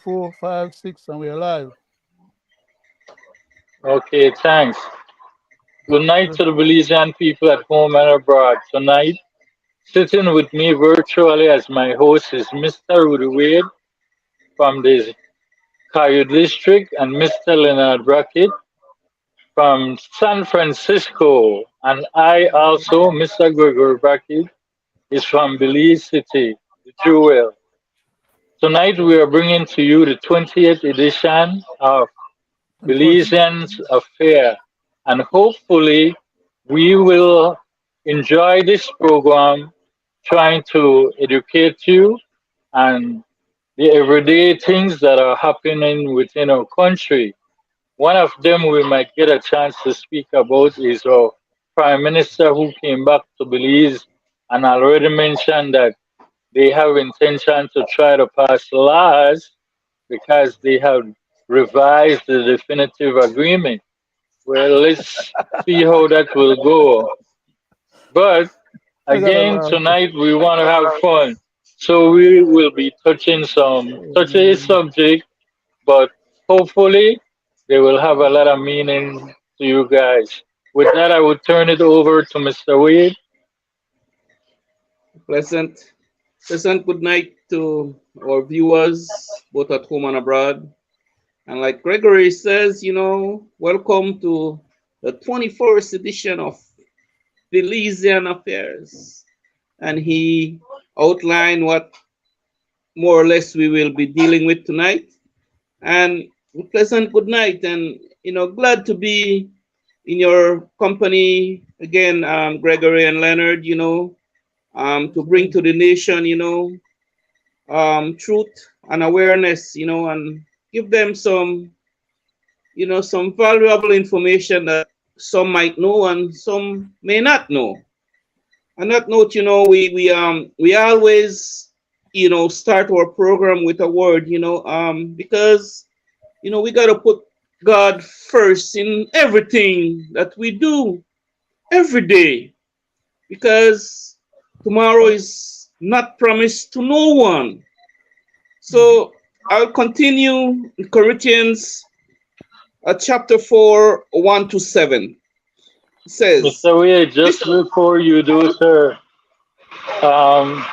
4, 5, 6, and we're live. Okay, thanks. Good night to the Belizean people at home and abroad. Tonight, sitting with me virtually as my host is Mr. Roody from the Cayo District and Mr. Leonard Brackett from San Francisco. And I also, Mr. Gregory Brackett, is from Belize City, the Jewel. Tonight we are bringing to you the 20th edition of Unfortunately, Belizean's Affair, and hopefully we will enjoy this program trying to educate you and the everyday things that are happening within our country. One of them we might get a chance to speak about is our Prime Minister who came back to Belize and already mentioned that they have intention to try to pass laws because they have revised the definitive agreement. Well, let's see how that will go. But I got a again, laugh. tonight we want to have fun. So we will be touching some touchy subject, but hopefully they will have a lot of meaning to you guys. With that, I would turn it over to Mr. Wade. Pleasant, pleasant good night to our viewers, both at home and abroad. And like Gregory says, welcome to the 21st edition of Belizean Affairs. And he outlined what more or less we will be dealing with tonight. And pleasant good night. And, glad to be in your company again, Gregory and Leonard, to bring to the nation, truth and awareness, and give them some, some valuable information that some might know and some may not know. On that note, we always, start our program with a word, because, we got to put God first in everything that we do every day, because tomorrow is not promised to no one. So I'll continue in Corinthians chapter 4, 1 to 7. It says, Mr. Wade, just before you do, sir, um,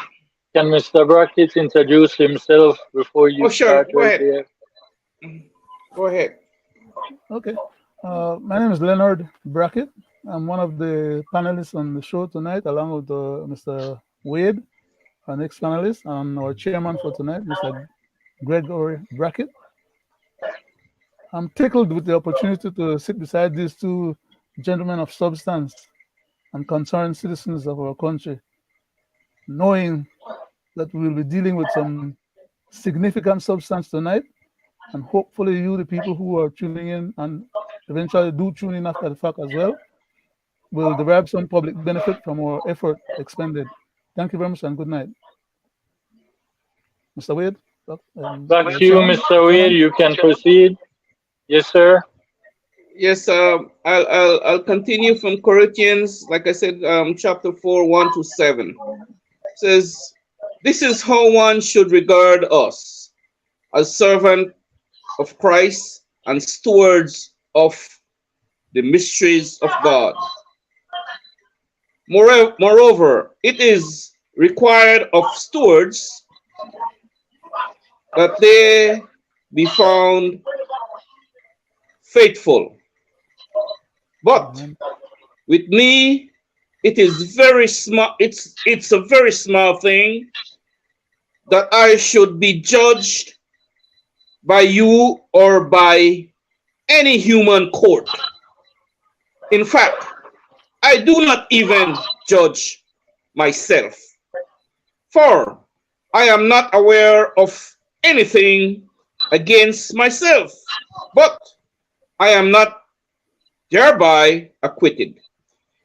can Mr. Brackett introduce himself before oh, you sure, start go right ahead. there? Go ahead. Okay. My name is Leonard Brackett. I'm one of the panelists on the show tonight, along with Mr. Wade, our next panelist, and our chairman for tonight, Mr. Gregory Brackett. I'm tickled with the opportunity to sit beside these two gentlemen of substance and concerned citizens of our country, knowing that we will be dealing with some significant substance tonight. And hopefully, you, the people who are tuning in and eventually do tune in after the fact as well, will derive some public benefit from our effort expended. Thank you very much and good night. Mr. Wade, Back the to you, Mr. Wade. chairman. You can proceed. Yes, sir. Yes, I'll continue from Corinthians, like I said, chapter 4, 1 to 7. It says, this is how one should regard us as servants of Christ and stewards of the mysteries of God. Moreover, it is required of stewards that they be found faithful. But Amen. with me, it is very small. It's a very small thing that I should be judged by you or by any human court. In fact, I do not even judge myself, for I am not aware of anything against myself, but I am not thereby acquitted.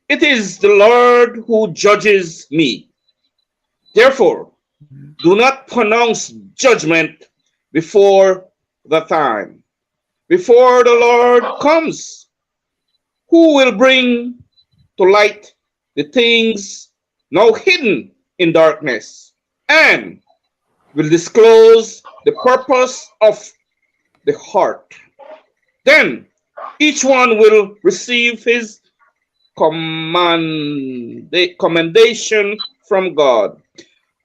It is the Lord who judges me. Therefore, do not pronounce judgment before the time, before the Lord comes, who will bring to light the things now hidden in darkness, and will disclose the purpose of the heart. Then each one will receive his commendation from God.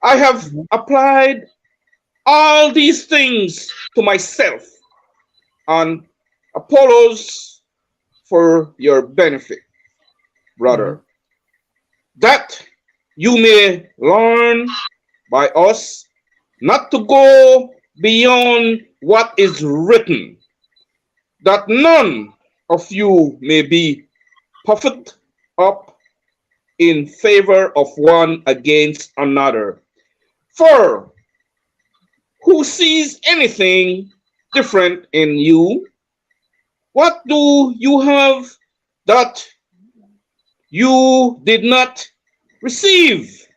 I have applied all these things to myself and Apollos for your benefit, brother, that you may learn by us not to go beyond what is written, that none of you may be puffed up in favor of one against another. For who sees anything different in you? What do you have that you did not receive?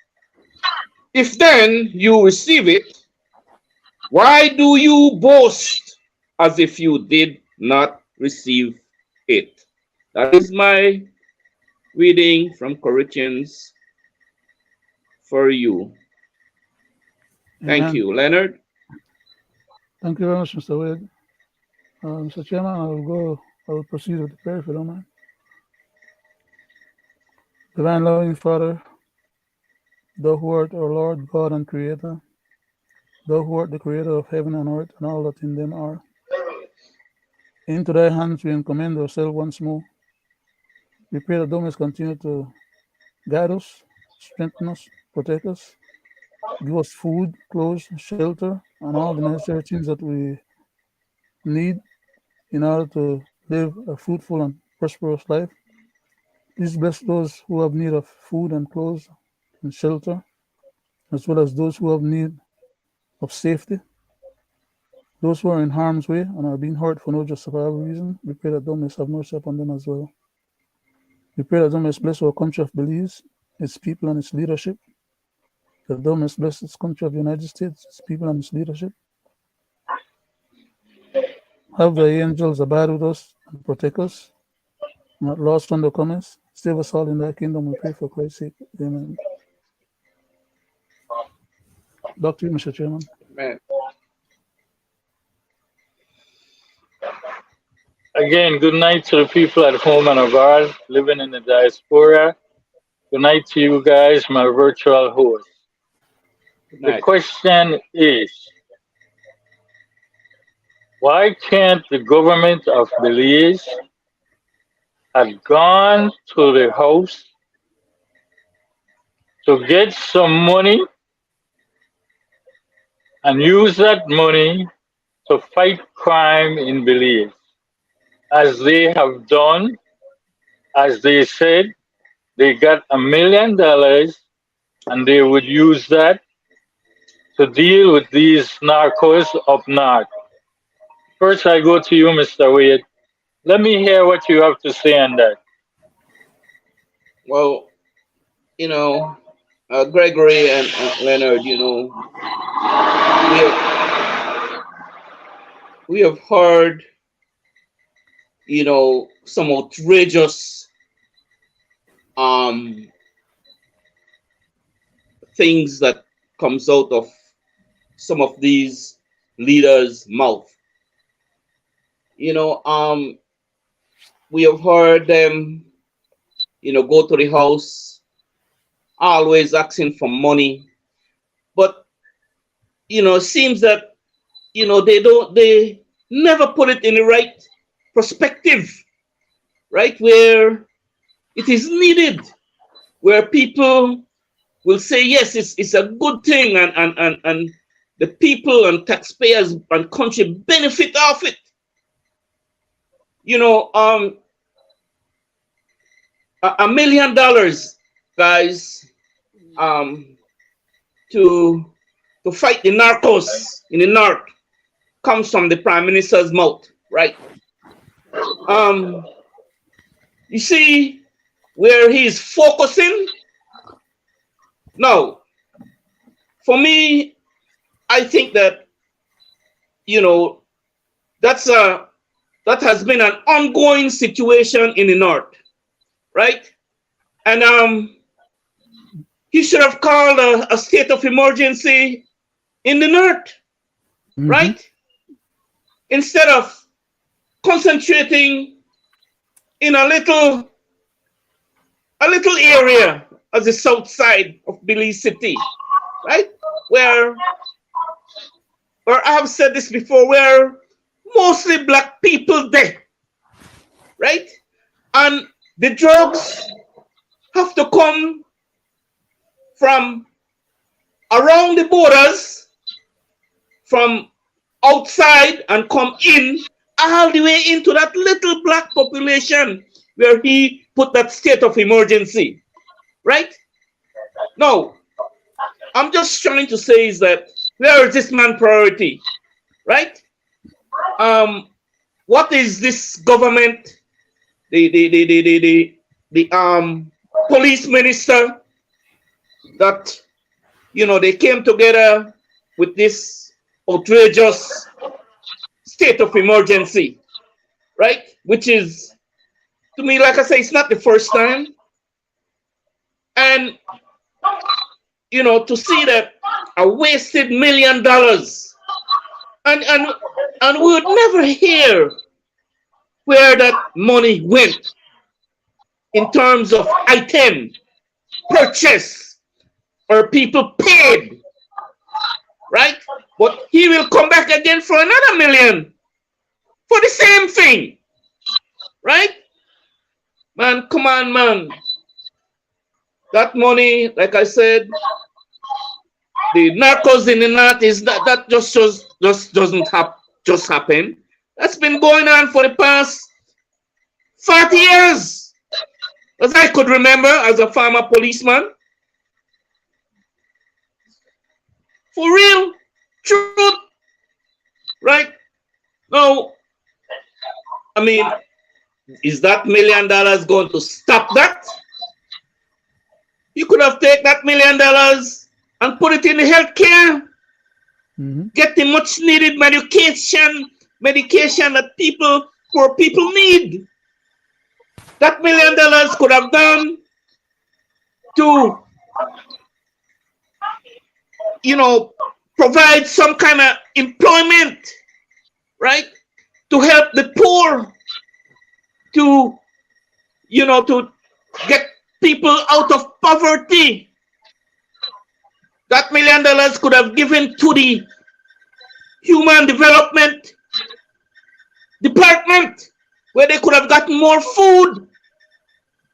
If then you receive it, why do you boast as if you did not receive it? That is my reading from Corinthians for you. Thank Amen. you, Leonard. Thank you very much, Mr. Wade. Mr. Chairman, I will proceed with the prayer if you don't mind. Divine loving Father, thou who art our Lord, God and Creator, thou who art the Creator of heaven and earth and all that in them are, into thy hands we commend ourselves once more. We pray that thou mayest continue to guide us, strengthen us, protect us, give us food, clothes, shelter, and all the necessary things that we need in order to live a fruitful and prosperous life. Please bless those who have need of food and clothes and shelter, as well as those who have need of safety. Those who are in harm's way and are being hurt for no justifiable reason, we pray that thou mayest have mercy upon them as well. We pray that thou mayest bless our country of Belize, its people and its leadership, that thou mayest bless this country of the United States, its people and its leadership. Have thy angels abide with us and protect us, not lost from the comings. Save us all in thy kingdom, we pray for Christ's sake. Amen. Back to you, Mr. Chairman. Amen. Again, good night to the people at home and abroad living in the diaspora. Good night to you guys, my virtual host. Good The night. question is, why can't the government of Belize have gone to the House to get some money and use that money to fight crime in Belize, as they have done? As they said, they got $1 million and they would use that to deal with these narcos up north. First, I go to you, Mr. Wade. Let me hear what you have to say on that. Well, Gregory and Leonard, we have heard, some outrageous things that comes out of some of these leaders' mouth. We have heard them, go to the House, always asking for money. But, it seems that, they never put it in the right perspective, right? Where it is needed, where people will say, yes, it's a good thing and the people and taxpayers and country benefit off it. $1 million, guys, to fight the narcos in the north comes from the Prime Minister's mouth, right? You see where he's focusing? Now, for me, I think that, that has been an ongoing situation in the north, right? And he should have called a state of emergency in the north, right? Instead of concentrating in a little area as the south side of Belize City, right? Where I have said this before, where mostly black people there, right? And the drugs have to come from around the borders, from outside, and come in all the way into that little black population where he put that state of emergency, right? Now, I'm just trying to say is that where is this man priority, right? What is this government, the police minister that, you know, they came together with this outrageous state of emergency, right? Which is, to me, like I say, it's not the first time. And, you know, to see that a wasted $1 million, and we would never hear where that money went in terms of item purchase or people paid, right? But he will come back again for another $1 million for the same thing, right? Man, come on, man. That money, like I said, the narcos in the north is that just doesn't just happen. That's been going on for the past 40 years, as I could remember as a former policeman. For real, truth, right? Now, I mean, is that $1 million going to stop that? You could have taken that $1 million and put it in the healthcare, get the much needed medication that poor people need. That $1 million could have gone to, you know, provide some kind of employment, right? To help the poor, to, you know, to get people out of poverty. That $1 million could have given to the Human Development Department, where they could have gotten more food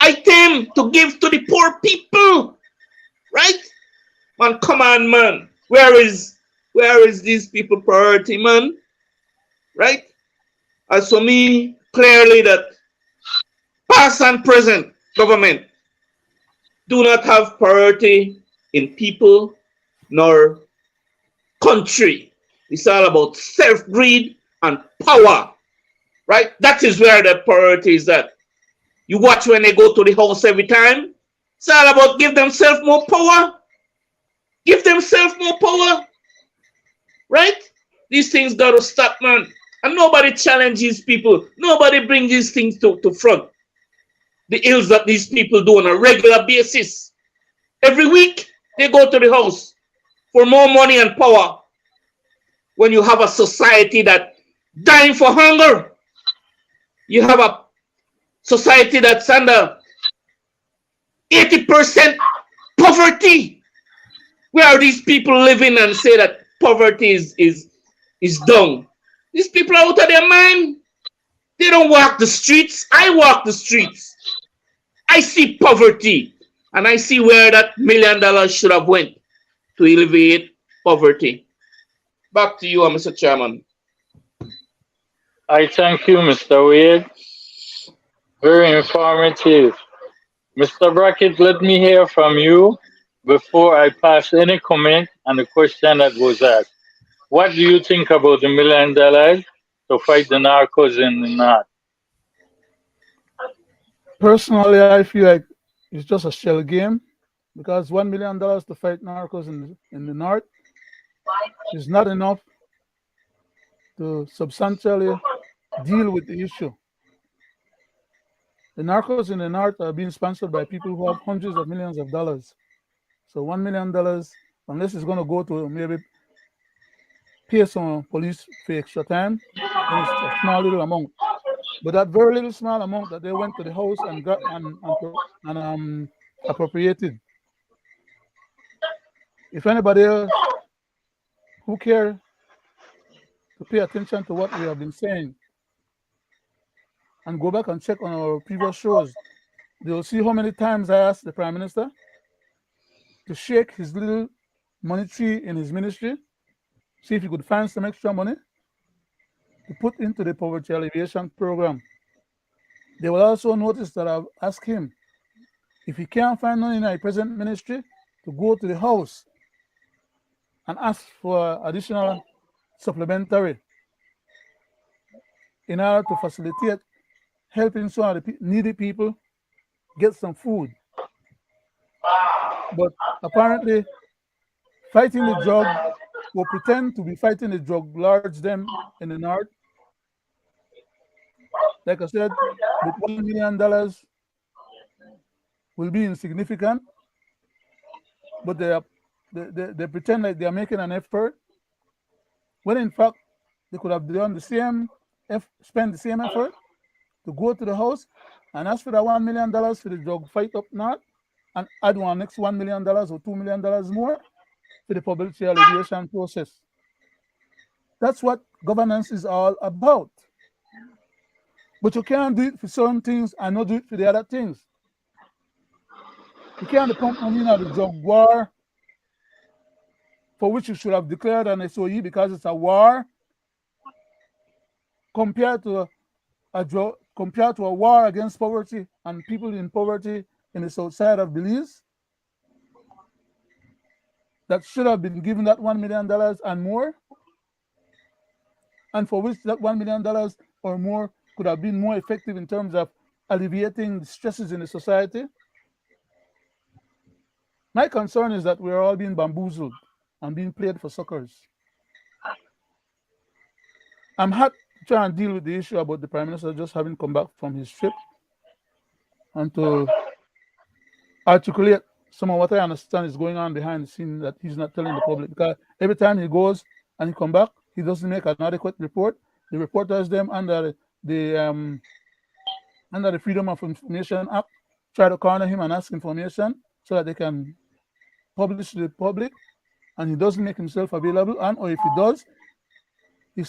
item to give to the poor people, right? Man, come on, man. Where is these people priority, man? Right? As for me, clearly that past and present government do not have priority in people nor country. It's all about self-greed and power, right? That is where the priority is at. You watch when they go to the house every time. It's all about give themselves more power. Give themselves more power, right? These things got to stop, man. And nobody challenges people. Nobody brings these things to front. The ills that these people do on a regular basis. Every week, they go to the house for more money and power. When you have a society that dying for hunger, you have a society that's under 80% poverty. Where are these people living and say that poverty is down? These people are out of their mind. They don't walk the streets. I walk the streets. I see poverty, and I see where that $1 million should have went to alleviate poverty. Back to you, Mr. Chairman. I thank you, Mr. Wade. Very informative. Mr. Brackett, let me hear from you before I pass any comment on the question that was asked. What do you think about the $1 million to fight the narcos in the north? Personally, I feel like it's just a shell game, because $1 million to fight narcos in the north is not enough to substantially deal with the issue. The narcos in the north are being sponsored by people who have hundreds of millions of dollars. So $1 million, unless it's going to go to maybe pay some police for extra time, then it's a small little amount. But that very little small amount that they went to the house and got and appropriated. If anybody else who care to pay attention to what we have been saying and go back and check on our previous shows, they'll see how many times I asked the Prime Minister to shake his little money tree in his ministry, see if he could find some extra money to put into the poverty alleviation program. They will also notice that I've asked him if he can't find money in our present ministry to go to the house and ask for additional supplementary in order to facilitate helping some of the needy people get some food. But apparently, fighting the drug will pretend to be fighting the drug lords them in the north. Like I said, with $1 million will be insignificant, but they pretend like they are making an effort, when in fact they could have done the same, spend the same effort to go to the house and ask for that $1 million for the drug fight up north, and add one next $1 million or $2 million more for the poverty alleviation process. That's what governance is all about. But you can't do it for certain things and not do it for the other things. You can't pump money into the drug war, for which you should have declared an SOE because it's a war, compared to a war against poverty and people in poverty in the south side of Belize that should have been given that $1 million and more, and for which that $1 million or more could have been more effective in terms of alleviating the stresses in the society. My concern is that we're all being bamboozled and being played for suckers. I'm happy to try and deal with the issue about the Prime Minister just having come back from his trip and to articulate some of what I understand is going on behind the scene that he's not telling the public, because every time he goes and he come back, he doesn't make an adequate report. The reporters them under the Freedom of Information Act try to corner him and ask information so that they can publish to the public, and he doesn't make himself available, and or if he does, he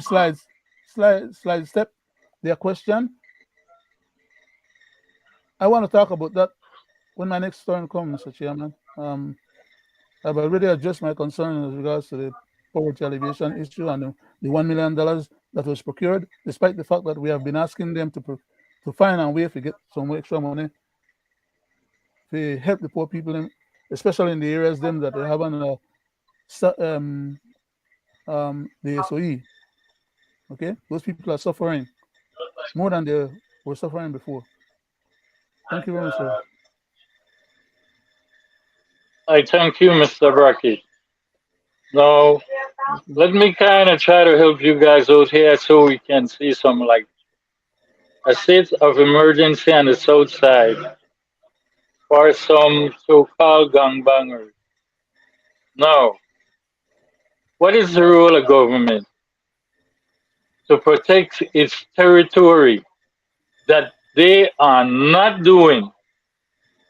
slides step their question. I want to talk about that when my next turn comes, Mr. Chairman. I've already addressed my concern in regards to the poverty alleviation issue and the $1 million that was procured, despite the fact that we have been asking them to find a way to get some extra money to help the poor people, especially in the areas them that they haven't the SOE. Okay, those people are suffering more than they were suffering before. Thank you very much, sir. I thank you, Mr. Brackett. Now, let me kind of try to help you guys out here so we can see some like a state of emergency on the south side for some so-called gangbangers. Now, what is the role of government? To protect its territory that they are not doing.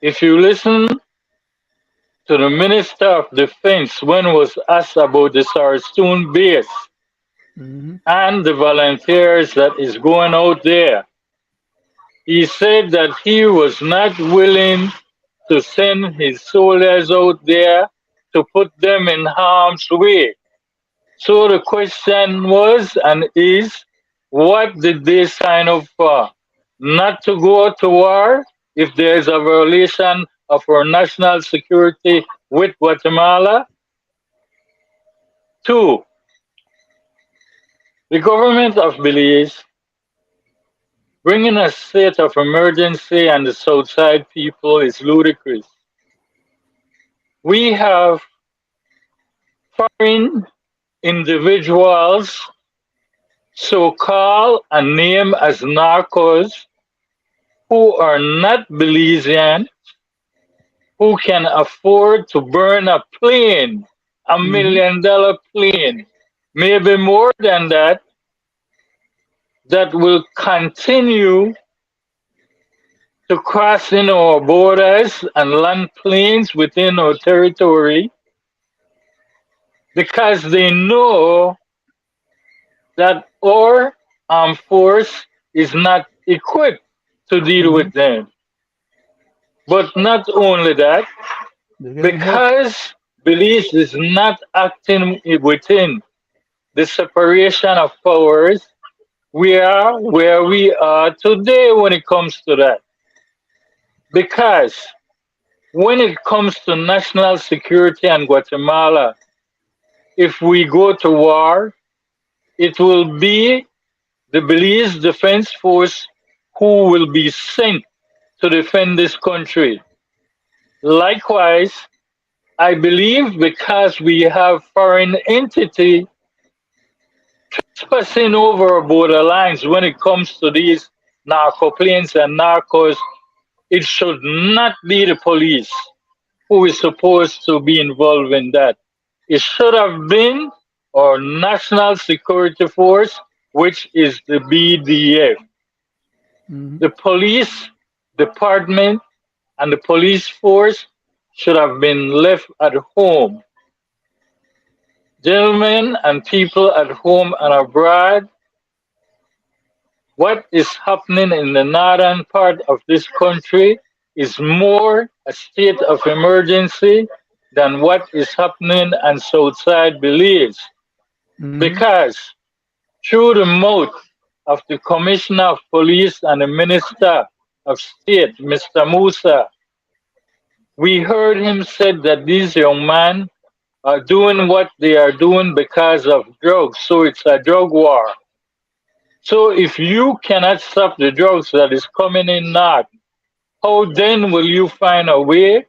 If you listen to the Minister of Defense when was asked about the Sarstoon base and the volunteers that is going out there, he said that he was not willing to send his soldiers out there to put them in harm's way. So the question was and is, what did they sign up for? Not to go to war if there is a violation of our national security with Guatemala? 2, the government of Belize bringing a state of emergency and the Southside people is ludicrous. We have foreign individuals, so-called and named as narcos, who are not Belizean, who can afford to burn a plane $1 million plane, maybe more than that, that will continue to cross in our borders and land planes within our territory because they know that our armed force is not equipped to deal with them. But not only that, because Belize is not acting within the separation of powers, we are where we are today when it comes to that. Because when it comes to national security in Guatemala, if we go to war, it will be the Belize Defense Force who will be sent to defend this country. Likewise, I believe because we have foreign entity trespassing over border lines when it comes to these narco planes and narcos, it should not be the police who is supposed to be involved in that. It should have been our national security force, which is the BDF. The police department and the police force should have been left at home. Gentlemen and people at home and abroad, what is happening in the northern part of this country is more a state of emergency than what is happening on Southside Belize. Because through the mouth of the Commissioner of Police and the Minister of State, Mr. Musa, we heard him said that these young men are doing what they are doing because of drugs. So it's a drug war. So if you cannot stop the drugs that is coming in north, how then will you find a way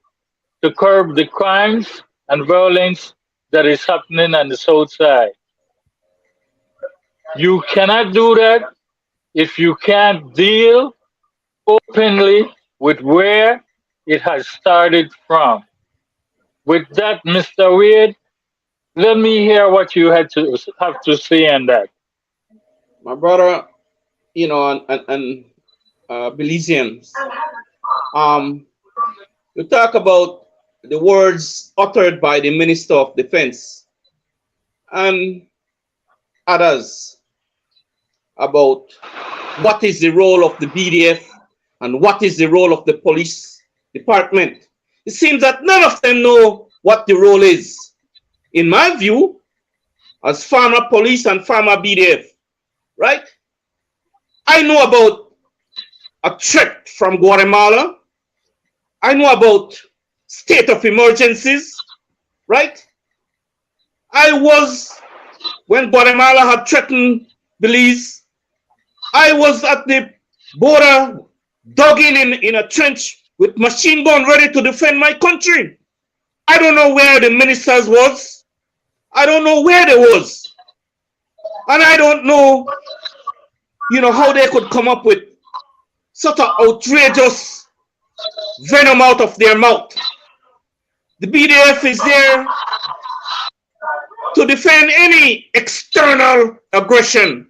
to curb the crimes and violence that is happening on the south side? You cannot do that if you can't deal openly with where it has started from. With that, Mr. Wade, let me hear what you have to say on that. My brother, you know, and Belizeans, you talk about the words uttered by the Minister of Defense and others about what is the role of the BDF and what is the role of the police department. It seems that none of them know what the role is. In my view, as former police and former BDF, right? I know about a threat from Guatemala. I know about state of emergencies, right? I was, when Guatemala had threatened Belize, I was at the border, dug in a trench with machine gun ready to defend my country. I don't know where the ministers was. I don't know where they was. And I don't know, you know, how they could come up with such an outrageous venom out of their mouth. The BDF is there to defend any external aggression.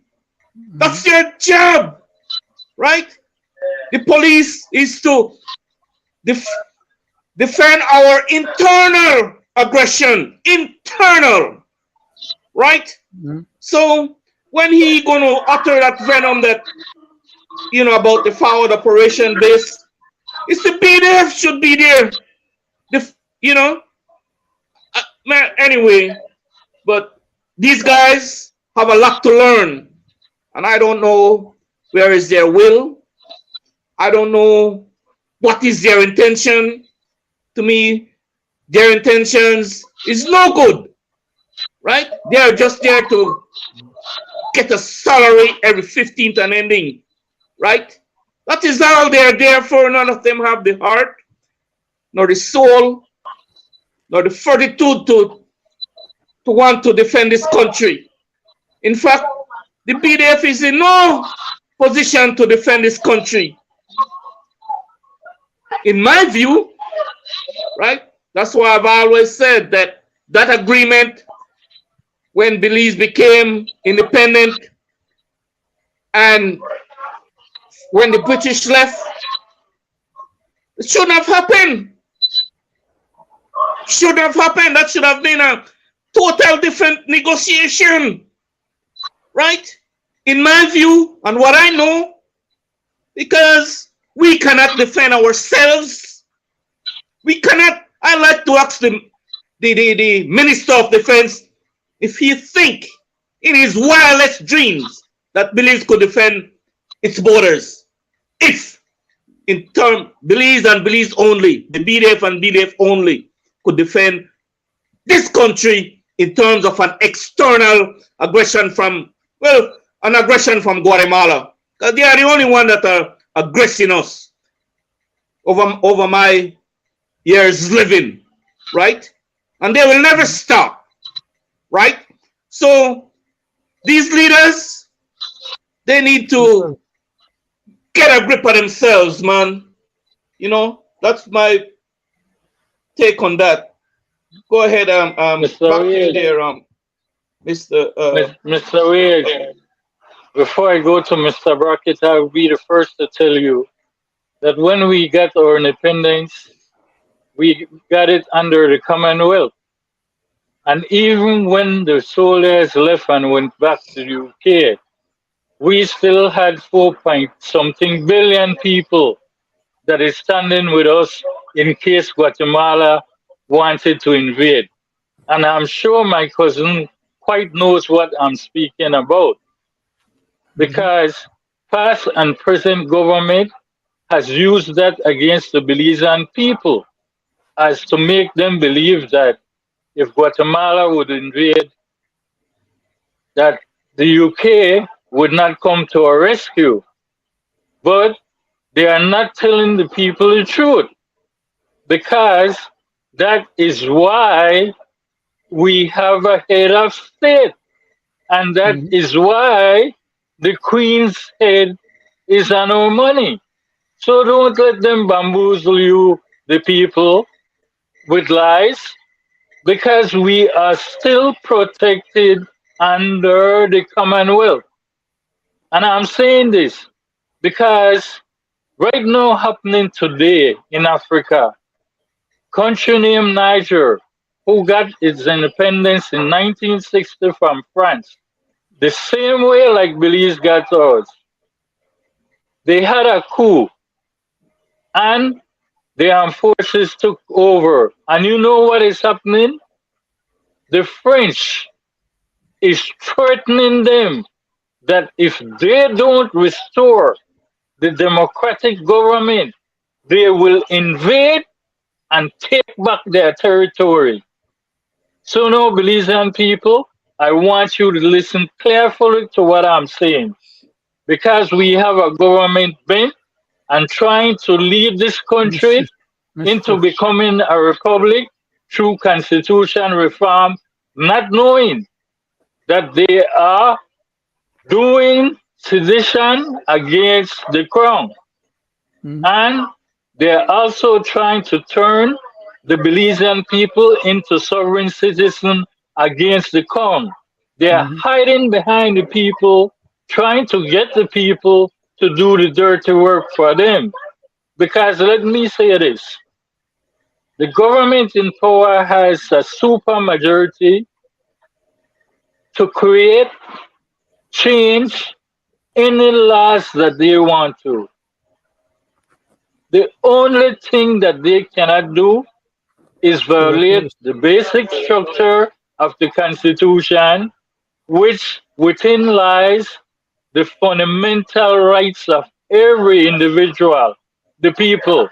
That's their job, right? The police is to defend our internal aggression, internal, right? So when he gonna utter that venom that, you know, about the forward operation base, it's the BDF should be there. You know, man, anyway, but these guys have a lot to learn, and I don't know where is their will. I don't know what is their intention. To me, their intentions is no good, right? They are just there to get a salary every 15th and ending, right? That is all they're there for. None of them have the heart, nor the soul, nor the fortitude to want to defend this country. In fact, the BDF is in no position to defend this country. In my view, right? That's why I've always said that that agreement when Belize became independent and when the British left, it shouldn't have happened. Shouldn't have happened. That should have been a total different negotiation, right? In my view, and what I know, because we cannot defend ourselves. We cannot. I like to ask the Minister of Defense if he think in his wildest dreams that Belize could defend its borders. If in term Belize and Belize only, the BDF and BDF only could defend this country in terms of an external aggression from, well, an aggression from Guatemala. Because they are the only one that are aggressing us over my years living, right? And they will never stop, right? So these leaders, they need to get a grip of themselves, man. You know, that's my take on that. Go ahead, Mr. back Weir. in there, Mr. Weir, before I go to Mr. Brackett, I will be the first to tell you that when we got our independence, we got it under the Commonwealth. And even when the soldiers left and went back to the UK, we still had 4-point-something billion people that is standing with us in case Guatemala wanted to invade. And I'm sure my cousin quite knows what I'm speaking about. Because past and present government has used that against the Belizean people as to make them believe that if Guatemala would invade, that the UK would not come to our rescue. But they are not telling the people the truth, because that is why we have a head of state. And that is why the Queen's head is on our money. So don't let them bamboozle you, the people, with lies, because we are still protected under the Commonwealth. And I'm saying this because right now happening today in Africa, country named Niger, who got its independence in 1960 from France, the same way like Belize got ours. They had a coup and the armed forces took over. And you know what is happening? The French is threatening them that if they don't restore the democratic government, they will invade and take back their territory. So now, Belizean people, I want you to listen carefully to what I'm saying, because we have a government bent and trying to lead this country into becoming a republic through constitution reform, not knowing that they are doing sedition against the crown. And they're also trying to turn the Belizean people into sovereign citizens against the crown. They're hiding behind the people, trying to get the people to do the dirty work for them. Because let me say this, the government in power has a super majority to create, change any laws that they want to. The only thing that they cannot do is violate the basic structure of the Constitution, which within lies the fundamental rights of every individual, the people.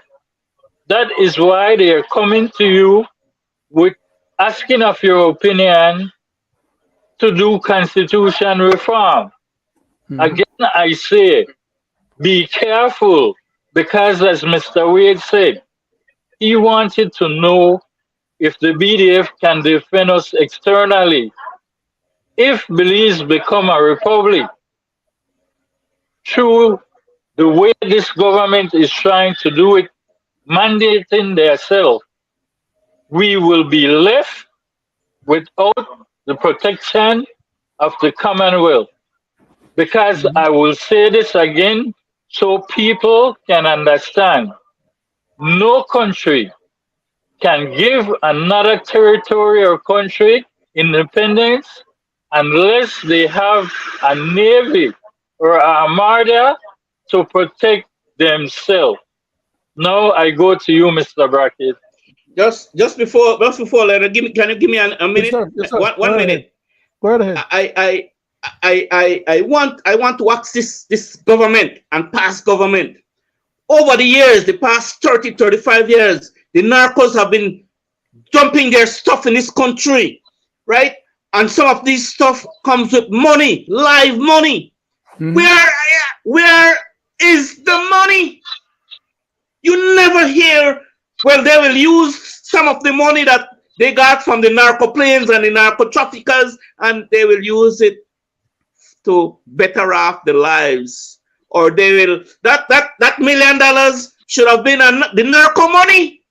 That is why they are coming to you with asking of your opinion to do constitution reform. Again, I say, be careful, because as Mr. Wade said, he wanted to know if the BDF can defend us externally. If Belize become a republic, through the way this government is trying to do it, mandating themselves, we will be left without the protection of the Commonwealth. Because Mhm. I will say this again so people can understand. No country can give another territory or country independence unless they have a navy or an armada to protect themselves. Now I go to you, Mr. Brackett. Just before Leonard, can you give me a Yes, minute? sir. Yes, sir. One Go right ahead. minute. Go right ahead. I want to ask this government and past government. Over the years, the past 30, 35 years, the narcos have been dumping their stuff in this country, right? And some of these stuff comes with money, live money. Mhm. Where is the money? You never hear. Well, they will use some of the money that they got from the narco planes and the narco traffickers, and they will use it to better off the lives. Or they will that $1 million should have been the narco money.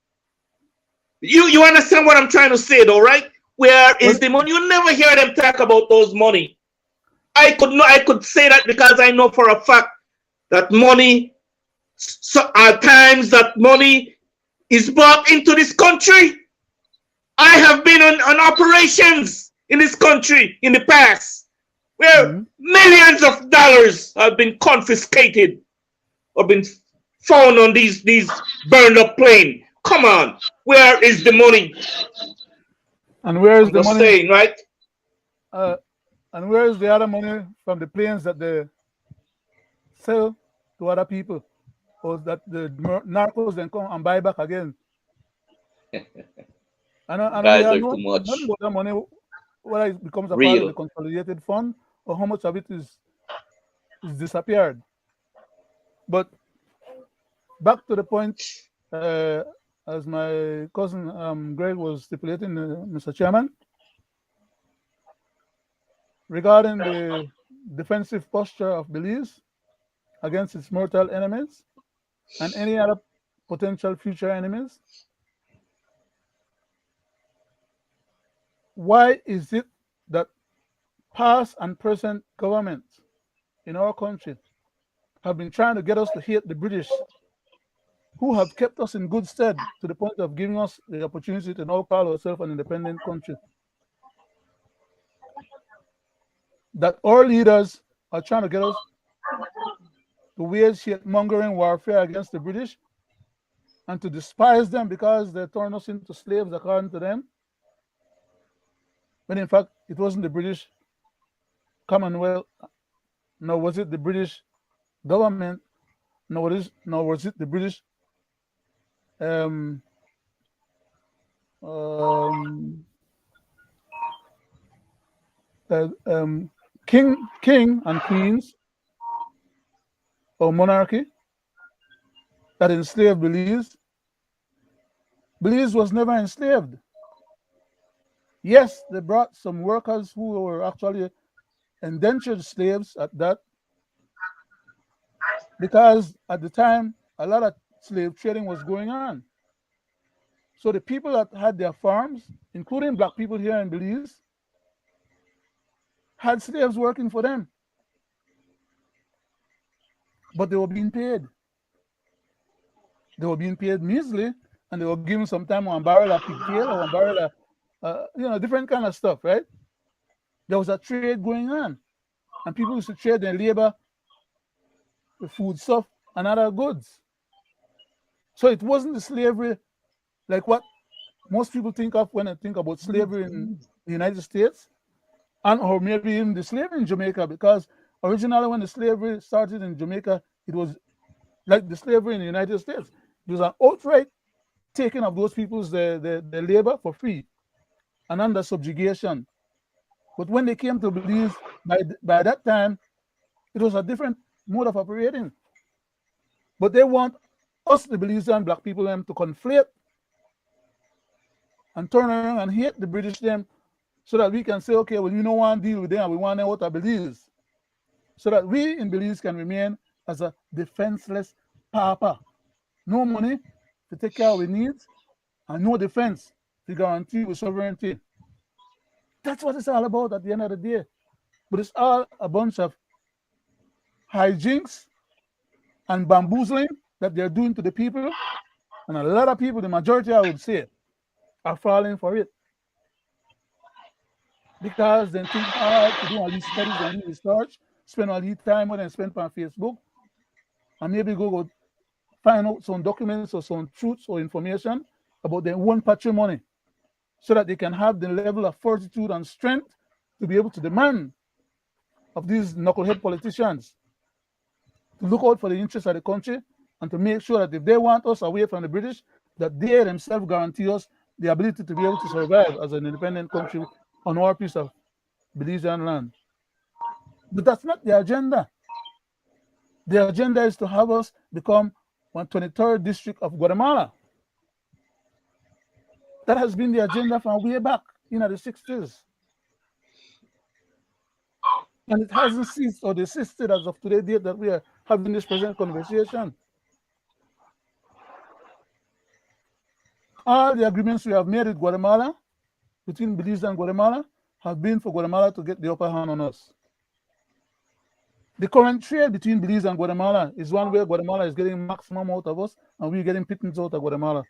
You understand what I'm trying to say, though, right? Where Well, is the money? You never hear them talk about those money. I could say that because I know for a fact that money, so at times that money is brought into this country. I have been on operations in this country in the past where mhm. millions of dollars have been confiscated or been found on these burned up plane. Come on, where is the money? And where is I'm the just money? saying, right? Uh, and where is the other money from the planes that they sell to other people, or that the narcos then come and buy back again? And we Guys are are too not much. about that money, whether it becomes a part of the Real. consolidated fund or how much of it is disappeared. But back to the point, uh, as my cousin Greg was stipulating, Mr. Chairman, regarding the defensive posture of Belize against its mortal enemies and any other potential future enemies. Why is it that past and present governments in our country have been trying to get us to hate the British, who have kept us in good stead to the point of giving us the opportunity to now call ourselves an independent country? That our leaders are trying to get us to wage hate mongering warfare against the British and to despise them because they turned us into slaves according to them, when in fact it wasn't the British Commonwealth, nor was it the British government, nor was it the British um, um, king and queens or monarchy that enslaved Belize. Belize was never enslaved. Yes, they brought some workers who were actually indentured slaves at that, because at the time a lot of slave trading was going on. So the people that had their farms, including black people here in Belize, had slaves working for them, but they were being paid. They were being paid measly, and they were given sometime one barrel of pigtail or one barrel of, different kind of stuff, right? There was a trade going on, and people used to trade their labor, the food stuff, and other goods. So it wasn't the slavery like what most people think of when they think about slavery in the United States, and or maybe even the slavery in Jamaica, because originally when the slavery started in Jamaica, it was like the slavery in the United States. It was an outright taking of those people's their labor for free and under subjugation. But when they came to Belize, by that time, it was a different mode of operating. But they want us, the Belizean black people, them to conflate and turn around and hate the British them, so that we can say, okay, well, you don't want to deal with them, and we want them out of Belize, so that we in Belize can remain as a defenseless papa. No money to take care of our needs, and no defense to guarantee our sovereignty. That's what it's all about at the end of the day. But it's all a bunch of hijinks and bamboozling that they're doing to the people. And a lot of people, the majority I would say, are falling for it. Because they think hard to do all these studies and do research, spend all these time when they spend on Facebook, and maybe go find out some documents or some truths or information about their own patrimony so that they can have the level of fortitude and strength to be able to demand of these knucklehead politicians to look out for the interests of the country and to make sure that if they want us away from the British, that they themselves guarantee us the ability to be able to survive as an independent country on our piece of Belizean land. But that's not the agenda. The agenda is to have us become 123rd district of Guatemala. That has been the agenda from way back in the 60s. And it hasn't ceased or desisted as of today date that we are having this present conversation. All the agreements we have made with Guatemala, between Belize and Guatemala, have been for Guatemala to get the upper hand on us. The current trade between Belize and Guatemala is one where Guatemala is getting maximum out of us and we're getting pittance out of Guatemala.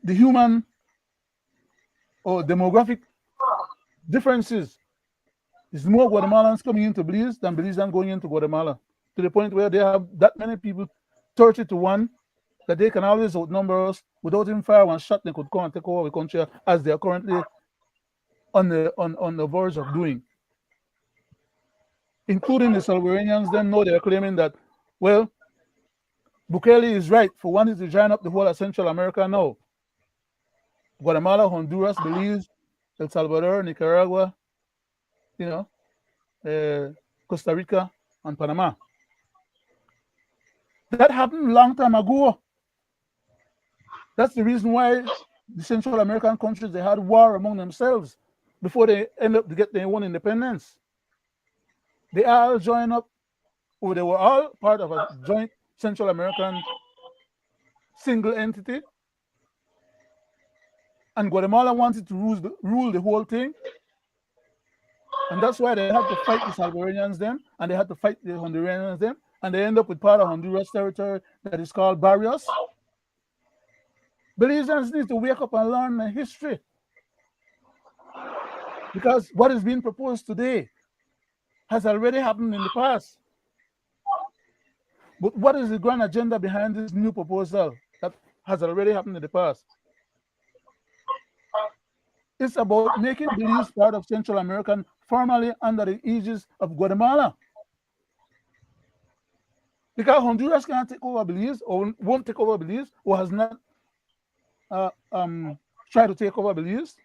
The human or demographic differences is more Guatemalans coming into Belize than Belizeans going into Guatemala, to the point where they have that many people, 30 to 1, that they can always outnumber us without even fire one shot. They could come and take over the country as they are currently on the verge of doing. Including the Salvadorians, then know they're claiming that, well, Bukele is right for wanting to join up the whole of Central America now. Guatemala, Honduras, Belize, El Salvador, Nicaragua, Costa Rica, and Panama. That happened a long time ago. That's the reason why the Central American countries, they had war among themselves before they end up to get their own independence. They all joined up, or they were all part of a joint Central American single entity. And Guatemala wanted to rule the whole thing. And that's why they had to fight the Salvadorians then, and they had to fight the Honduranians then, and they end up with part of Honduras territory that is called Barrios. Belizeans need to wake up and learn the history. Because what is being proposed today has already happened in the past. But what is the grand agenda behind this new proposal that has already happened in the past? It's about making Belize part of Central America formally under the aegis of Guatemala. Because Honduras cannot take over Belize, or won't take over Belize, or has not tried to take over Belize.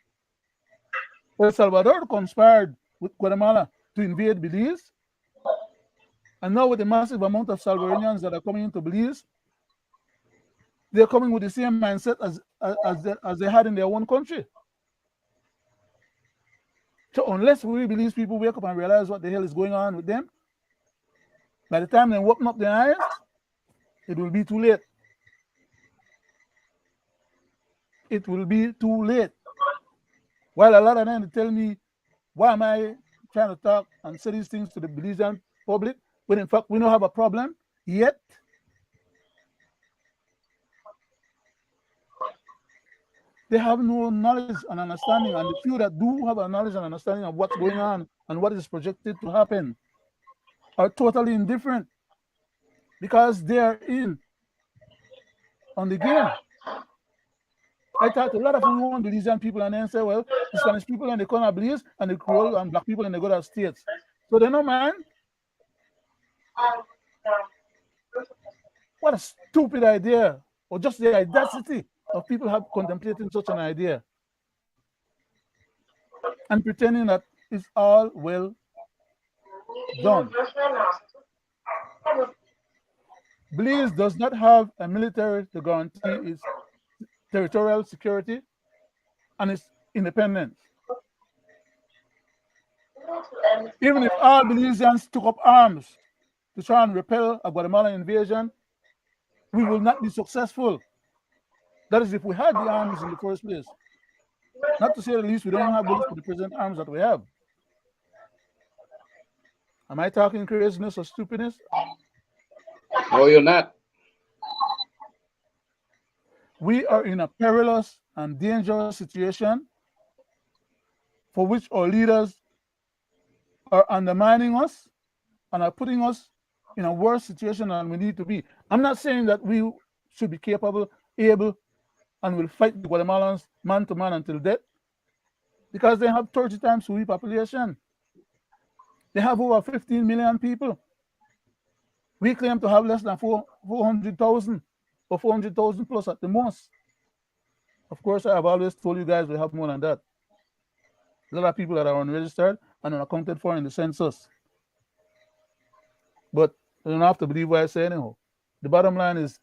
El Salvador conspired with Guatemala to invade Belize. And now with the massive amount of Salvadorians that are coming into Belize, they're coming with the same mindset as they had in their own country. So unless we Belize people wake up and realize what the hell is going on with them, by the time they open up their eyes, it will be too late. It will be too late. While a lot of them tell me, why am I trying to talk and say these things to the Belizean public, when in fact we don't have a problem yet? They have no knowledge and understanding, and the few that do have a knowledge and understanding of what's going on and what is projected to happen are totally indifferent because they are in on the game. I talk to a lot of Belizean people and then say, well, the Spanish people and the corner Belize and the Creole and black people and they go to states. So they know, man. What a stupid idea, or just the audacity of people have contemplating such an idea and pretending that it's all well done. Belize does not have a military to guarantee its territorial security and its independence. Even if all Belizeans took up arms to try and repel a Guatemalan invasion, we will not be successful. That is if we had the arms in the first place. Not to say the least, we don't have bullets for the present arms that we have. Am I talking craziness or stupidness? No, you're not. We are in a perilous and dangerous situation for which our leaders are undermining us and are putting us in a worse situation than we need to be. I'm not saying that we should be capable, able, and will fight the Guatemalans man to man until death, because they have 30 times we population. They have over 15 million people. We claim to have less than 400,000 or 400,000 plus at the most. Of course, I have always told you guys we have more than that. A lot of people that are unregistered and unaccounted for in the census. But you don't have to believe what I say anyhow. The bottom line is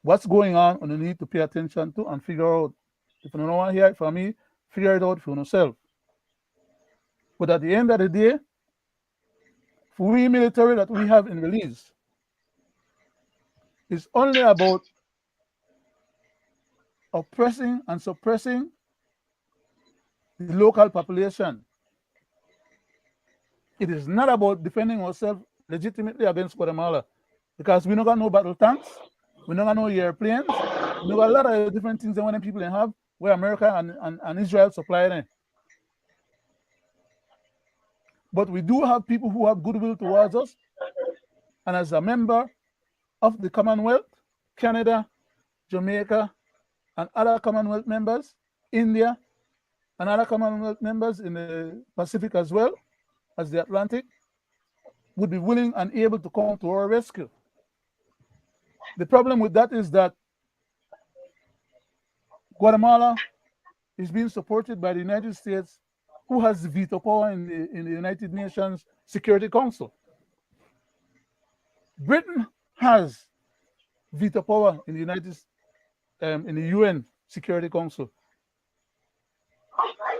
what's going on and you need to pay attention to and figure out. If you don't want to hear it from me, figure it out for yourself. But at the end of the day, for we military that we have in Belize, it's only about oppressing and suppressing the local population. It is not about defending ourselves legitimately against Guatemala, because we don't got no battle tanks, we don't got no airplanes, we don't got a lot of different things that when people have where America and Israel supply them. But we do have people who have goodwill towards us, and as a member of the Commonwealth, Canada, Jamaica, and other Commonwealth members, India, and other Commonwealth members in the Pacific as well as the Atlantic, would be willing and able to come to our rescue. The problem with that is that Guatemala is being supported by the United States, who has veto power in the United Nations Security Council. Britain has veto power in the UN Security Council.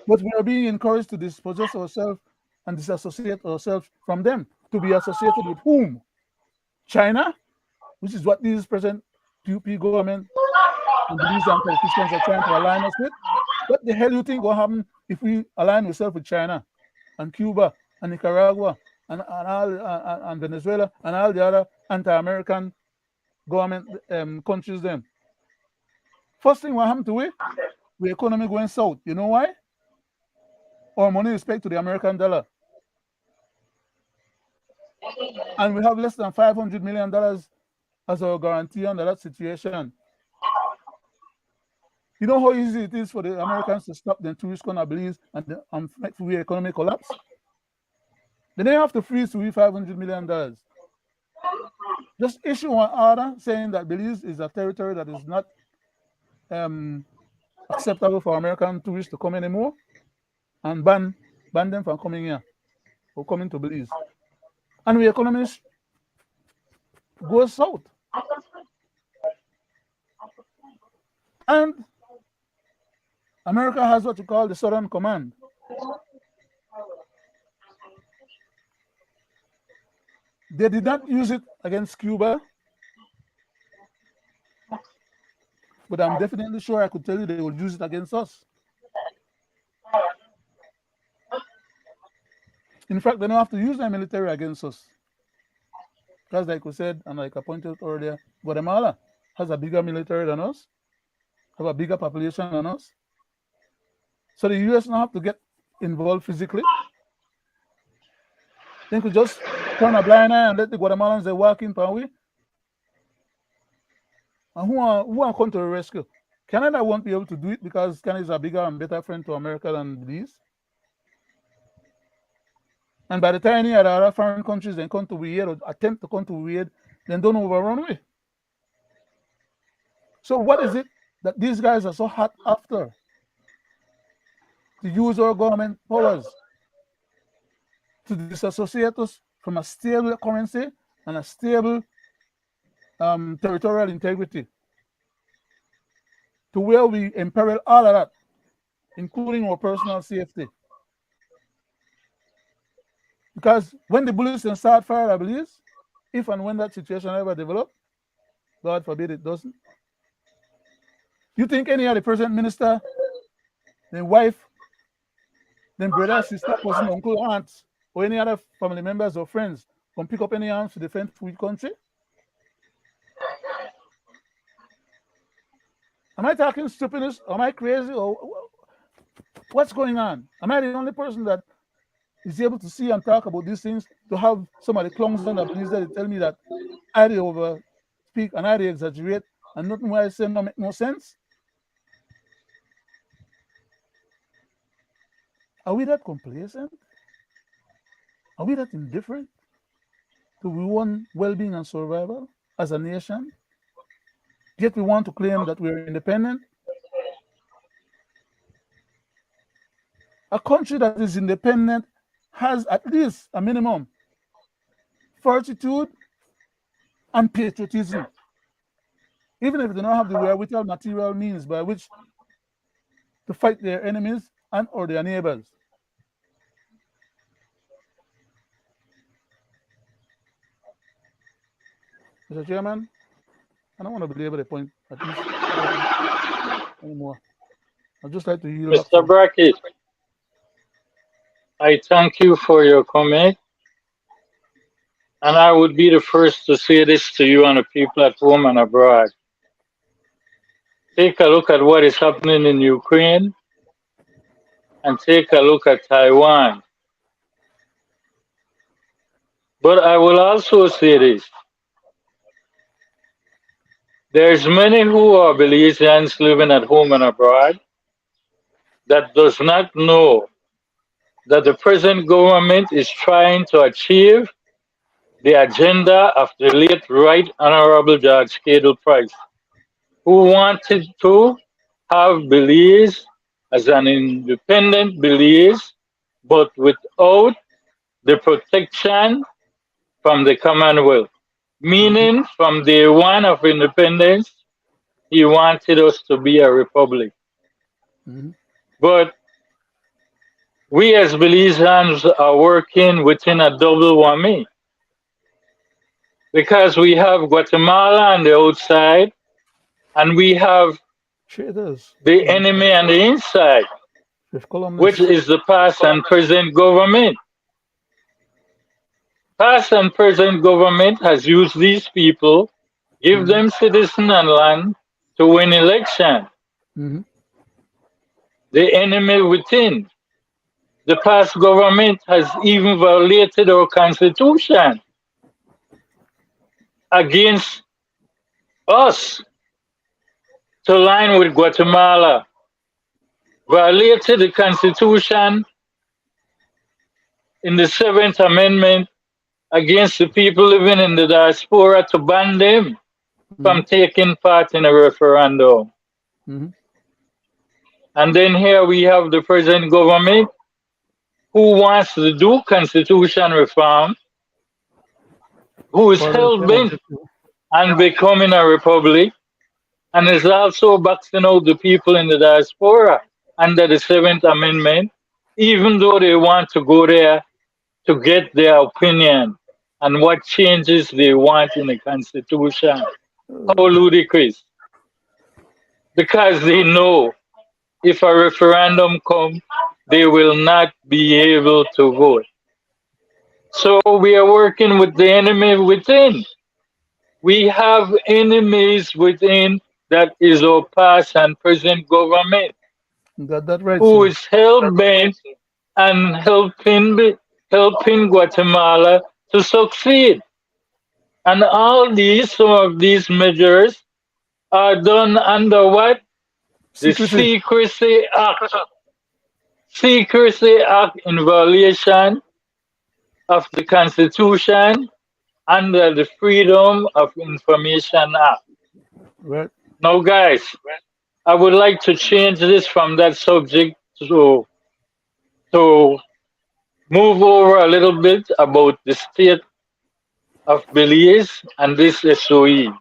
But we are being encouraged to dispossess ourselves and disassociate ourselves from them. To be associated with whom? China, which is what these present PUP government and Belizean politicians are trying to align us with. What the hell do you think will happen if we align ourselves with China and Cuba and Nicaragua and Venezuela and all the other anti-American government countries then? First thing what happened to we? The economy going south. You know why? Our money is pegged to the American dollar. And we have less than $500 million as our guarantee under that situation. You know how easy it is for the Americans to stop the tourists going to Belize and make the economic collapse? Then they have to freeze $500 million. Just issue an order saying that Belize is a territory that is not acceptable for American tourists to come anymore, and ban them from coming here or coming to Belize. And the economy goes south. And America has what you call the Southern Command. They did not use it against Cuba, but I'm definitely sure I could tell you they will use it against us. In fact, they don't have to use their military against us. Because like we said, and like I pointed out earlier, Guatemala has a bigger military than us, have a bigger population than us. So the US don't have to get involved physically. They could just turn a blind eye and let the Guatemalans they walk in Panwe. And who are come to the rescue? Canada won't be able to do it because Canada is a bigger and better friend to America than Belize. And by the time any other foreign countries then come to we or attempt to come to we, then don't overrun we. So what is it that these guys are so hot after? To use our government powers to disassociate us from a stable currency and a stable territorial integrity, to where we imperil all of that, including our personal safety. Because when the bullets can start fire, I believe, if and when that situation ever develops, God forbid it doesn't, you think any of the present minister then wife, then brother, sister, cousin, uncle, aunt, or any other family members or friends come pick up any arms to defend free country? Am I talking stupidness? Am I crazy? Or what's going on? Am I the only person that is able to see and talk about these things, to have some of the clowns that believes that they tell me that I over speak and I exaggerate and nothing what I say no make no sense? Are we that complacent? Are we that indifferent to our own well-being and survival as a nation? Yet we want to claim that we're independent. A country that is independent has at least a minimum fortitude and patriotism, even if they don't have the wherewithal material means by which to fight their enemies and or their neighbors. Mr. Chairman, I don't want to belabor the point at least anymore. I'd just like to yield back Mr. Brackett, I thank you for your comment. And I would be the first to say this to you and the people at home and abroad. Take a look at what is happening in Ukraine and take a look at Taiwan. But I will also say this. There's many who are Belizeans living at home and abroad that does not know that the present government is trying to achieve the agenda of the late Right Honorable George Cadle Price, who wanted to have Belize as an independent Belize, but without the protection from the Commonwealth. Meaning, from day one of independence, he wanted us to be a republic. But we as Belizeans are working within a double whammy. Because we have Guatemala on the outside, and we have the enemy on the inside, which is the past and present government. Past and present government has used these people, give them citizen and land to win election. The enemy within. The past government has even violated our constitution against us to line with Guatemala, violated the Constitution in the 7th Amendment against the people living in the diaspora to ban them from taking part in a referendum. And then here we have the present government who wants to do constitution reform, who is hell-bent on becoming a republic, and is also boxing out the people in the diaspora under the 7th Amendment, even though they want to go there to get their opinion on what changes they want in the Constitution. How ludicrous. Because they know if a referendum comes, they will not be able to vote. So we are working with the enemy within. We have enemies within, that is our past and present government, who is hell-bent and helping Guatemala to succeed. And all these, some of these measures are done under what? The Secrecy Act. Secrecy Act in violation of the Constitution under the Freedom of Information Act. Right. Now, guys, I would like to change this from that subject to move over a little bit about the state of Belize and this SOE.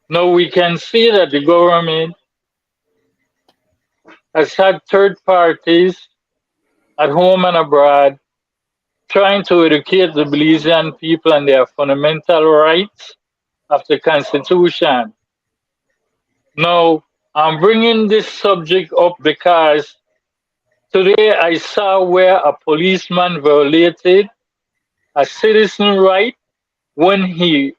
Now we can see that the government has had third parties at home and abroad trying to educate the Belizean people on their fundamental rights of the Constitution. Now, I'm bringing this subject up because today I saw where a policeman violated a citizen right when he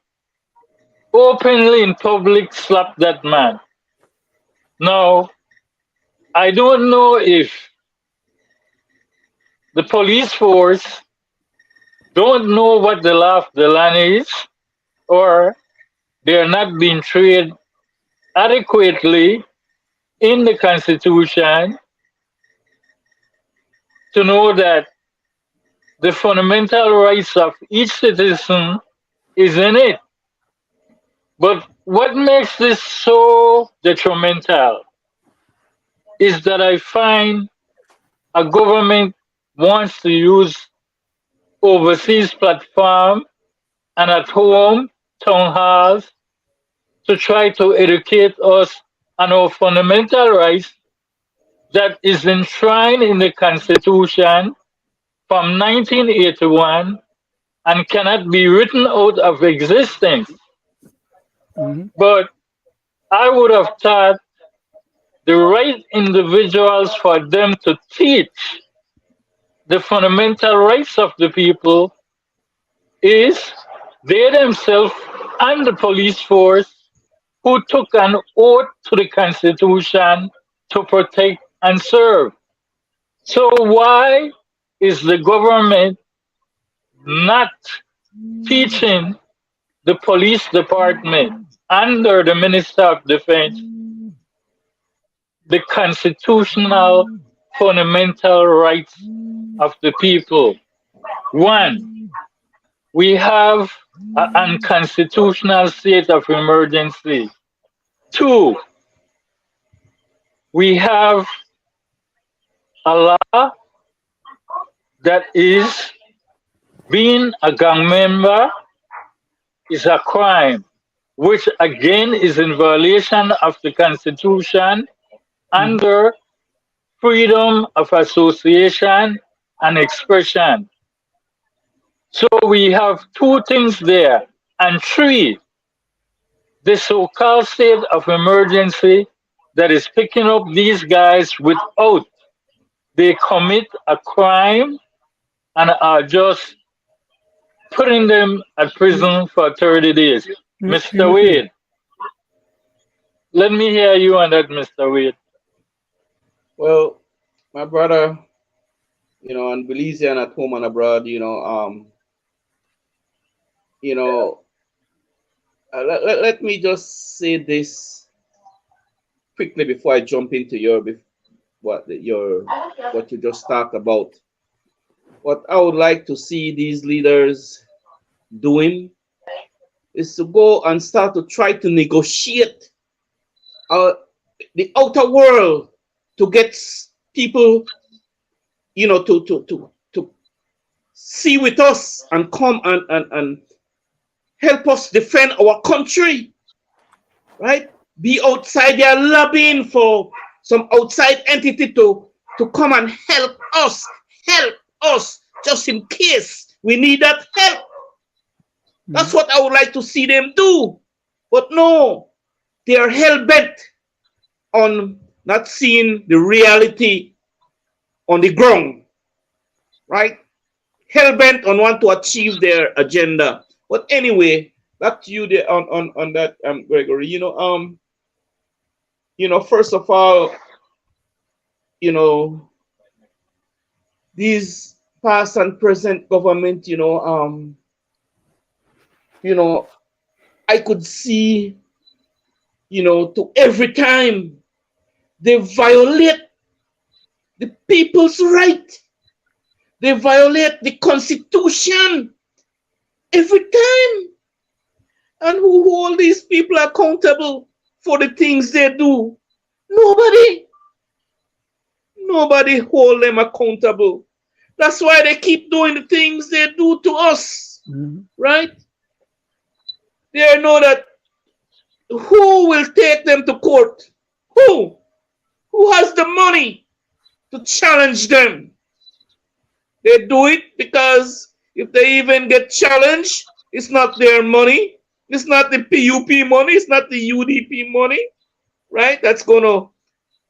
openly in public slapped that man. Now, I don't know if the police force don't know what the law of the land is, or they're not being trained adequately in the Constitution to know that the fundamental rights of each citizen is in it. But what makes this so detrimental is that I find a government wants to use overseas platform and at home town halls to try to educate us on our fundamental rights that is enshrined in the Constitution from 1981 and cannot be written out of existence. Mhm. But I would have thought the right individuals for them to teach the fundamental rights of the people is they themselves and the police force who took an oath to the Constitution to protect and serve. So why is the government not teaching the police department under the Minister of Defense the constitutional fundamental rights of the people? One, we have an unconstitutional state of emergency. Two, we have a law that is being a gang member is a crime, which again is in violation of the Constitution under freedom of association and expression. So we have two things there. And three, the so-called state of emergency that is picking up these guys without they commit a crime and are just putting them at prison for 30 days. Mr. Wade, let me hear you on that, Mr. Wade. Well, my brother, and Belizean at home and abroad, let me just say this quickly before I jump into what you just talked about. What I would like to see these leaders doing is to go and start to try to negotiate the outer world to get people, to see with us and come and help us defend our country, right? Be outside there lobbying for some outside entity to come and help us, just in case we need that help. That's what I would like to see them do. But no, they are hell-bent on not seeing the reality on the ground, right? Hell-bent on want to achieve their agenda. But anyway, back to you there on that, Gregory. First of all, these past and present government, I could see, to every time they violate the people's right. They violate the Constitution every time. And who hold these people accountable for the things they do? Nobody. Nobody hold them accountable. That's why they keep doing the things they do to us, right? They know that who will take them to court? Who? Who has the money to challenge them? They do it because if they even get challenged, it's not their money. It's not the PUP money. It's not the UDP money, right? That's going to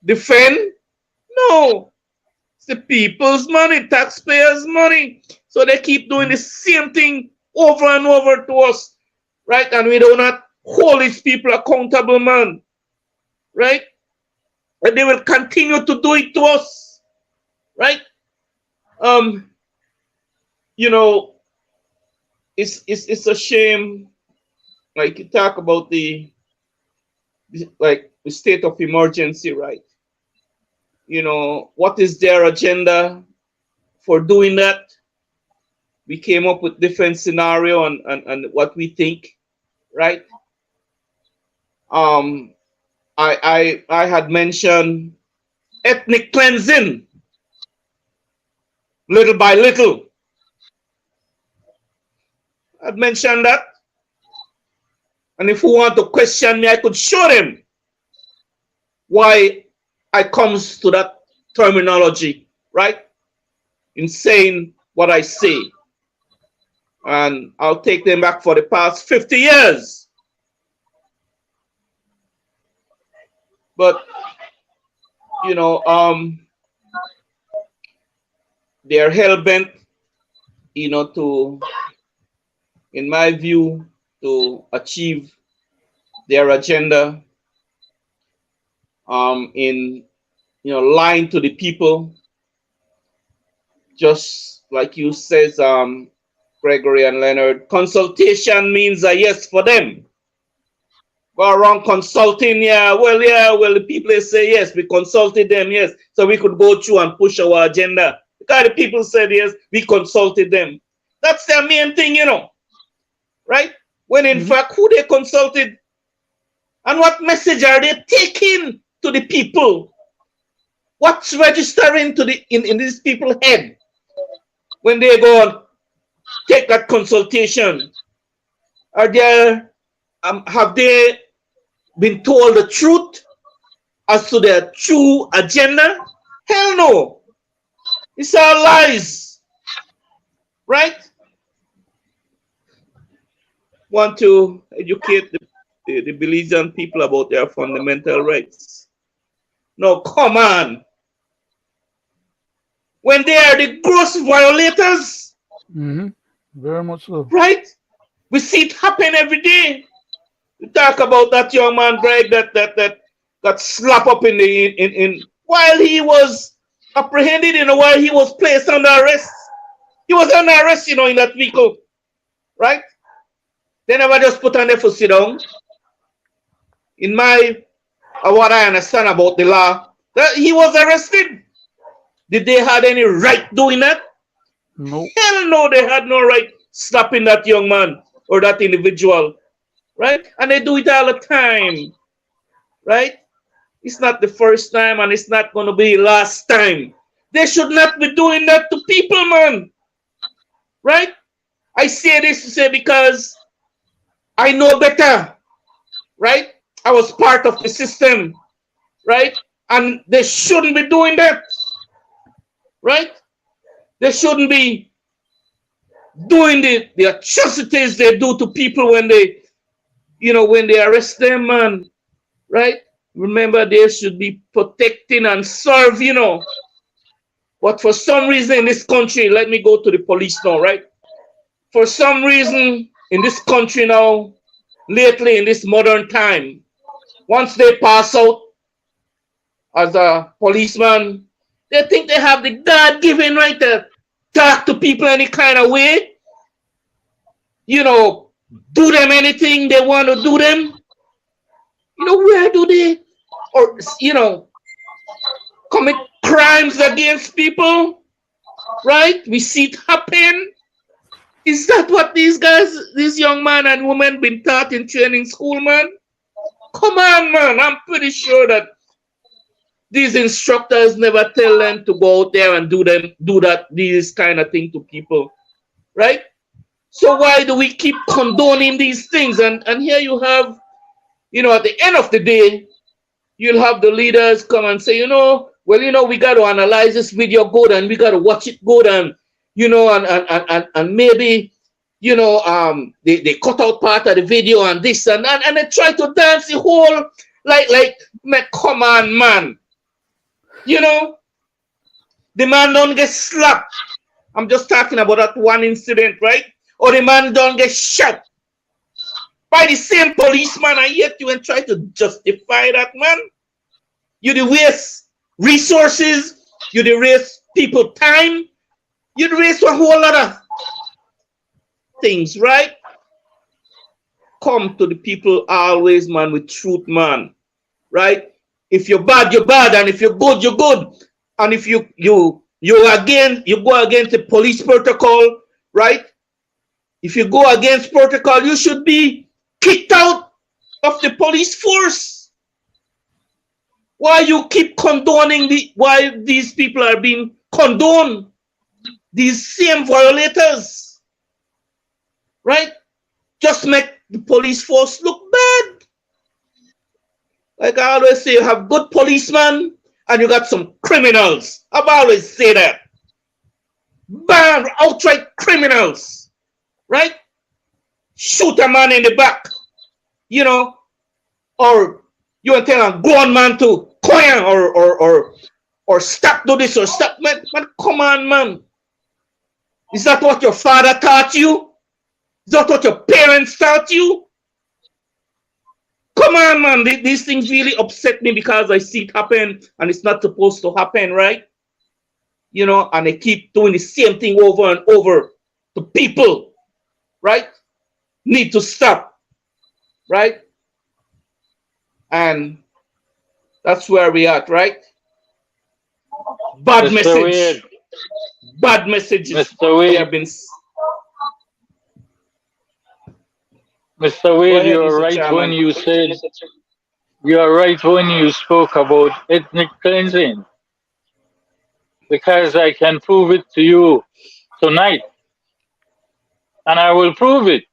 defend. No, it's the people's money, taxpayers' money. So they keep doing the same thing over and over to us, right? And we do not hold these people accountable, man, right? And they will continue to do it to us, right? You know, it's a shame. Like you talk about the state of emergency, right? You know, what is their agenda for doing that? We came up with different scenario and what we think, right? I had mentioned ethnic cleansing, little by little. I'd mentioned that. And if you want to question me, I could show them why I comes to that terminology, right? In saying what I say. And I'll take them back for the past 50 years. But, you know, they're hell-bent, you know, to, in my view, to achieve their agenda in, you know, lying to the people. Just like you says, Gregory and Leonard, consultation means a yes for them. Go around consulting, well, the people say yes, we consulted them, yes, so we could go through and push our agenda. Because the people said yes, we consulted them. That's their main thing, you know, right? When in fact, who they consulted and what message are they taking to the people? What's registering to the in these people's head when they go and take that consultation? Are there have they been told the truth as to their true agenda? Hell no. It's all lies, right? Want to educate the Belizean people about their fundamental rights. No, come on. When they are the gross violators, very much so. Right? We see it happen every day. We talk about that young man, Greg, that got slapped up in while he was apprehended, you know, while he was placed under arrest. He was under arrest, you know, in that vehicle, right? They never just put on there for sit down. In what I understand about the law, that he was arrested. Did they have any right doing that? No. Hell no, they had no right slapping that young man or that individual, right? And they do it all the time, right? It's not the first time and it's not going to be the last time. They should not be doing that to people, man, right? I say this to say because I know better, right? I was part of the system, right? And they shouldn't be doing that, right? They shouldn't be doing the atrocities they do to people when they, you know, when they arrest them, man, right? Remember, they should be protecting and serve, you know. But for some reason in this country, let me go to the police now, right? For some reason in this country now, lately in this modern time, once they pass out as a policeman, they think they have the God-given right to talk to people any kind of way, you know, do them anything they want to do them. You know, where do they, or, you know, commit crimes against people, right? We see it happen. Is that what these guys, these young men and women been taught in training school, man? Come on, man. I'm pretty sure that these instructors never tell them to go out there and do this kind of thing to people, right? So why do we keep condoning these things? And here you have, you know, at the end of the day, you'll have the leaders come and say, you know, well, you know, we got to analyze this video good and we got to watch it good and, you know, and maybe, you know, they cut out part of the video and this and that, and they try to dance the whole Come on, man. You know, the man don't get slapped. I'm just talking about that one incident, right? Or the man don't get shot by the same policeman, and yet you and try to justify that, man. You the waste resources, you the waste people time, you the waste a whole lot of things, right? Come to the people always, man, with truth, man. Right? If you're bad, you're bad, and if you're good, you're good. And if you go against the police protocol, right? If you go against protocol, you should be kicked out of the police force. Why you keep condoning why these people are being condoned? These same violators, right? Just make the police force look bad. Like I always say, you have good policemen and you got some criminals. I've always say that. Bad, outright criminals, right? Shoot a man in the back, you know, or you want to tell a grown man to coin or stop do this or stop, man. Come on, man. Is that what your father taught you? Is that what your parents taught you? Come on, man. These things really upset me because I see it happen and it's not supposed to happen, right? You know, and they keep doing the same thing over and over. The people, right, need to stop, right? And that's where we at, right? Bad message. Weird. Bad messages. Mr. Wade. Have been. Mr. Wade, you are right when you said, you are right when you spoke about ethnic cleansing, because I can prove it to you tonight, and I will prove it.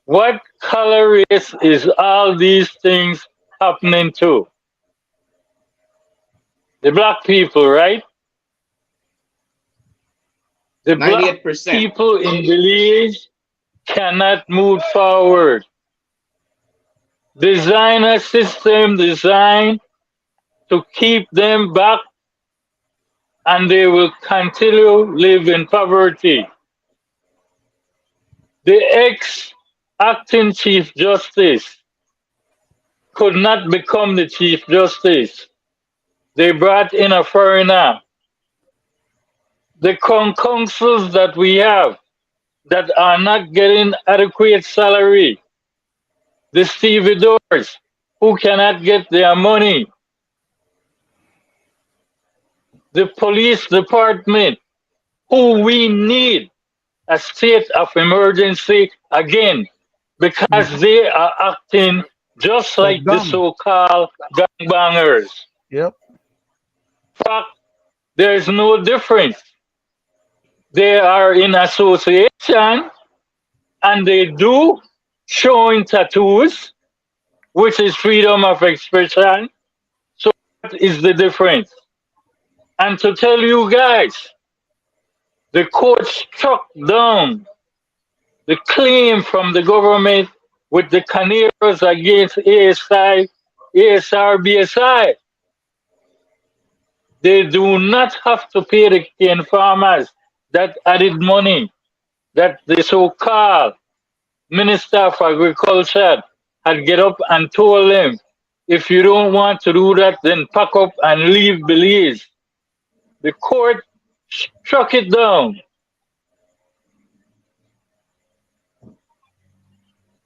What color race is all these things happening to? The black people, right? The 98%. Black people in Belize cannot move forward. Design a system designed to keep them back, and they will continue live in poverty. The ex-acting Chief Justice could not become the Chief Justice. They brought in a foreigner. The councils that we have that are not getting adequate salary, the stevedores who cannot get their money, the police department who we need a state of emergency again because they are acting just like the so-called gangbangers. Yep. In fact, there is no difference. They are in association and they do showing tattoos, which is freedom of expression. So what is the difference? And to tell you guys, the court struck down the claim from the government with the Caneros against ASR, BSI. They do not have to pay the cane farmers that added money that the so-called Minister of Agriculture had get up and told them, if you don't want to do that, then pack up and leave Belize. The court struck it down.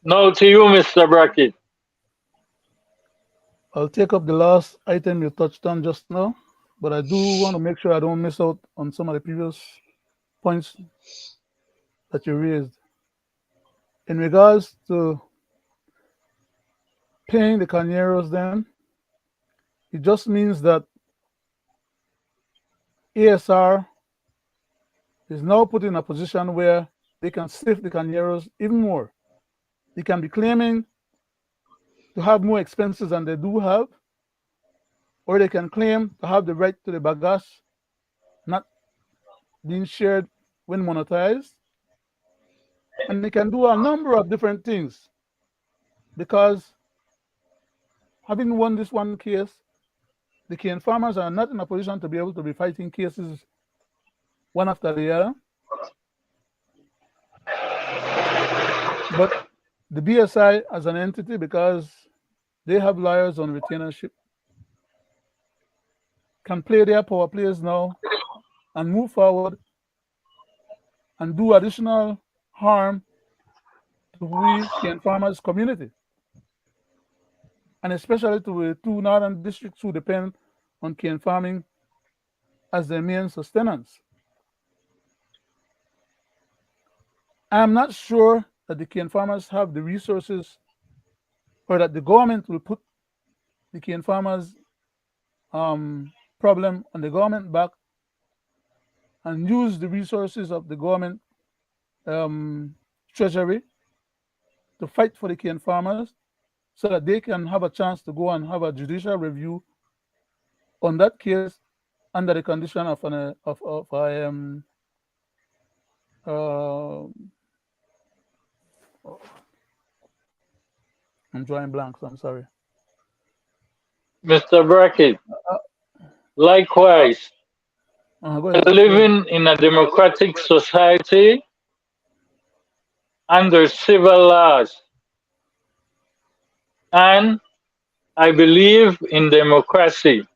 Now to you, Mr. Brackett. I'll take up the last item you touched on just now, but I do want to make sure I don't miss out on some of the previous points that you raised. In regards to paying the Caneros then, it just means that ASR is now put in a position where they can sift the Caneros even more. They can be claiming to have more expenses than they do have, or they can claim to have the right to the bagasse not being shared when monetized. And they can do a number of different things because having won this one case, the cane farmers are not in a position to be able to be fighting cases one after the other. But the BSI as an entity, because they have lawyers on retainership, can play their power plays now and move forward and do additional harm to we cane farmers community, and especially to the two northern districts who depend on cane farming as their main sustenance. I'm not sure that the cane farmers have the resources, or that the government will put the cane farmers problem on the government back and use the resources of the government treasury to fight for the cane farmers so that they can have a chance to go and have a judicial review on that case under the condition of an I'm drawing blanks, I'm sorry. Mr. Brackett, likewise, Go ahead. living in a democratic society under civil laws, and I believe in democracy.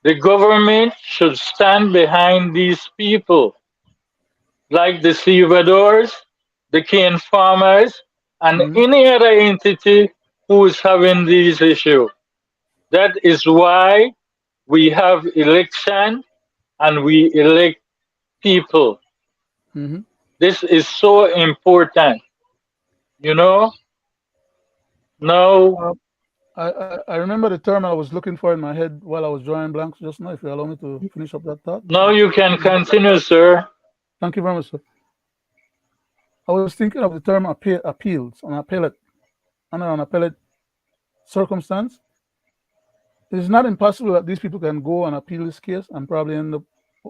The government should stand behind these people, like the stevedores, the cane farmers, and any other entity who is having these issues. That is why we have election and we elect people. This is so important, you know. Now, I remember the term I was looking for in my head while I was drawing blanks just now. If you allow me to finish up that thought. now you can continue, sir. Thank you very much, sir. I was thinking of the term appeals, an appellate, under an appellate circumstance. It is not impossible that these people can go and appeal this case and probably end up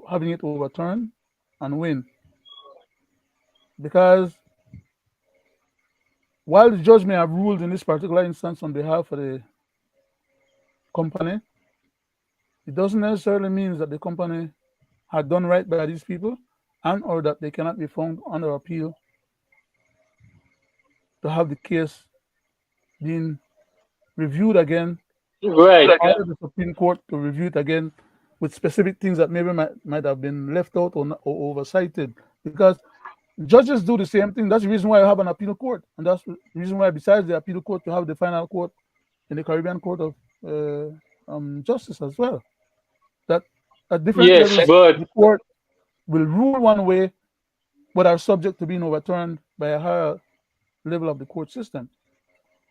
having it overturned and win. Because while the judge may have ruled in this particular instance on behalf of the company, it doesn't necessarily mean that the company had done right by these people and or that they cannot be found under appeal to have the case being reviewed again. Right. Order the Supreme Court to review it again with specific things that maybe might have been left out or oversighted. Because judges do the same thing. That's the reason why I have an appeal court. And that's the reason why, besides the appeal court, you have the final court in the Caribbean Court of Justice as well. That at different levels, the court will rule one way, but are subject to being overturned by a higher level of the court system.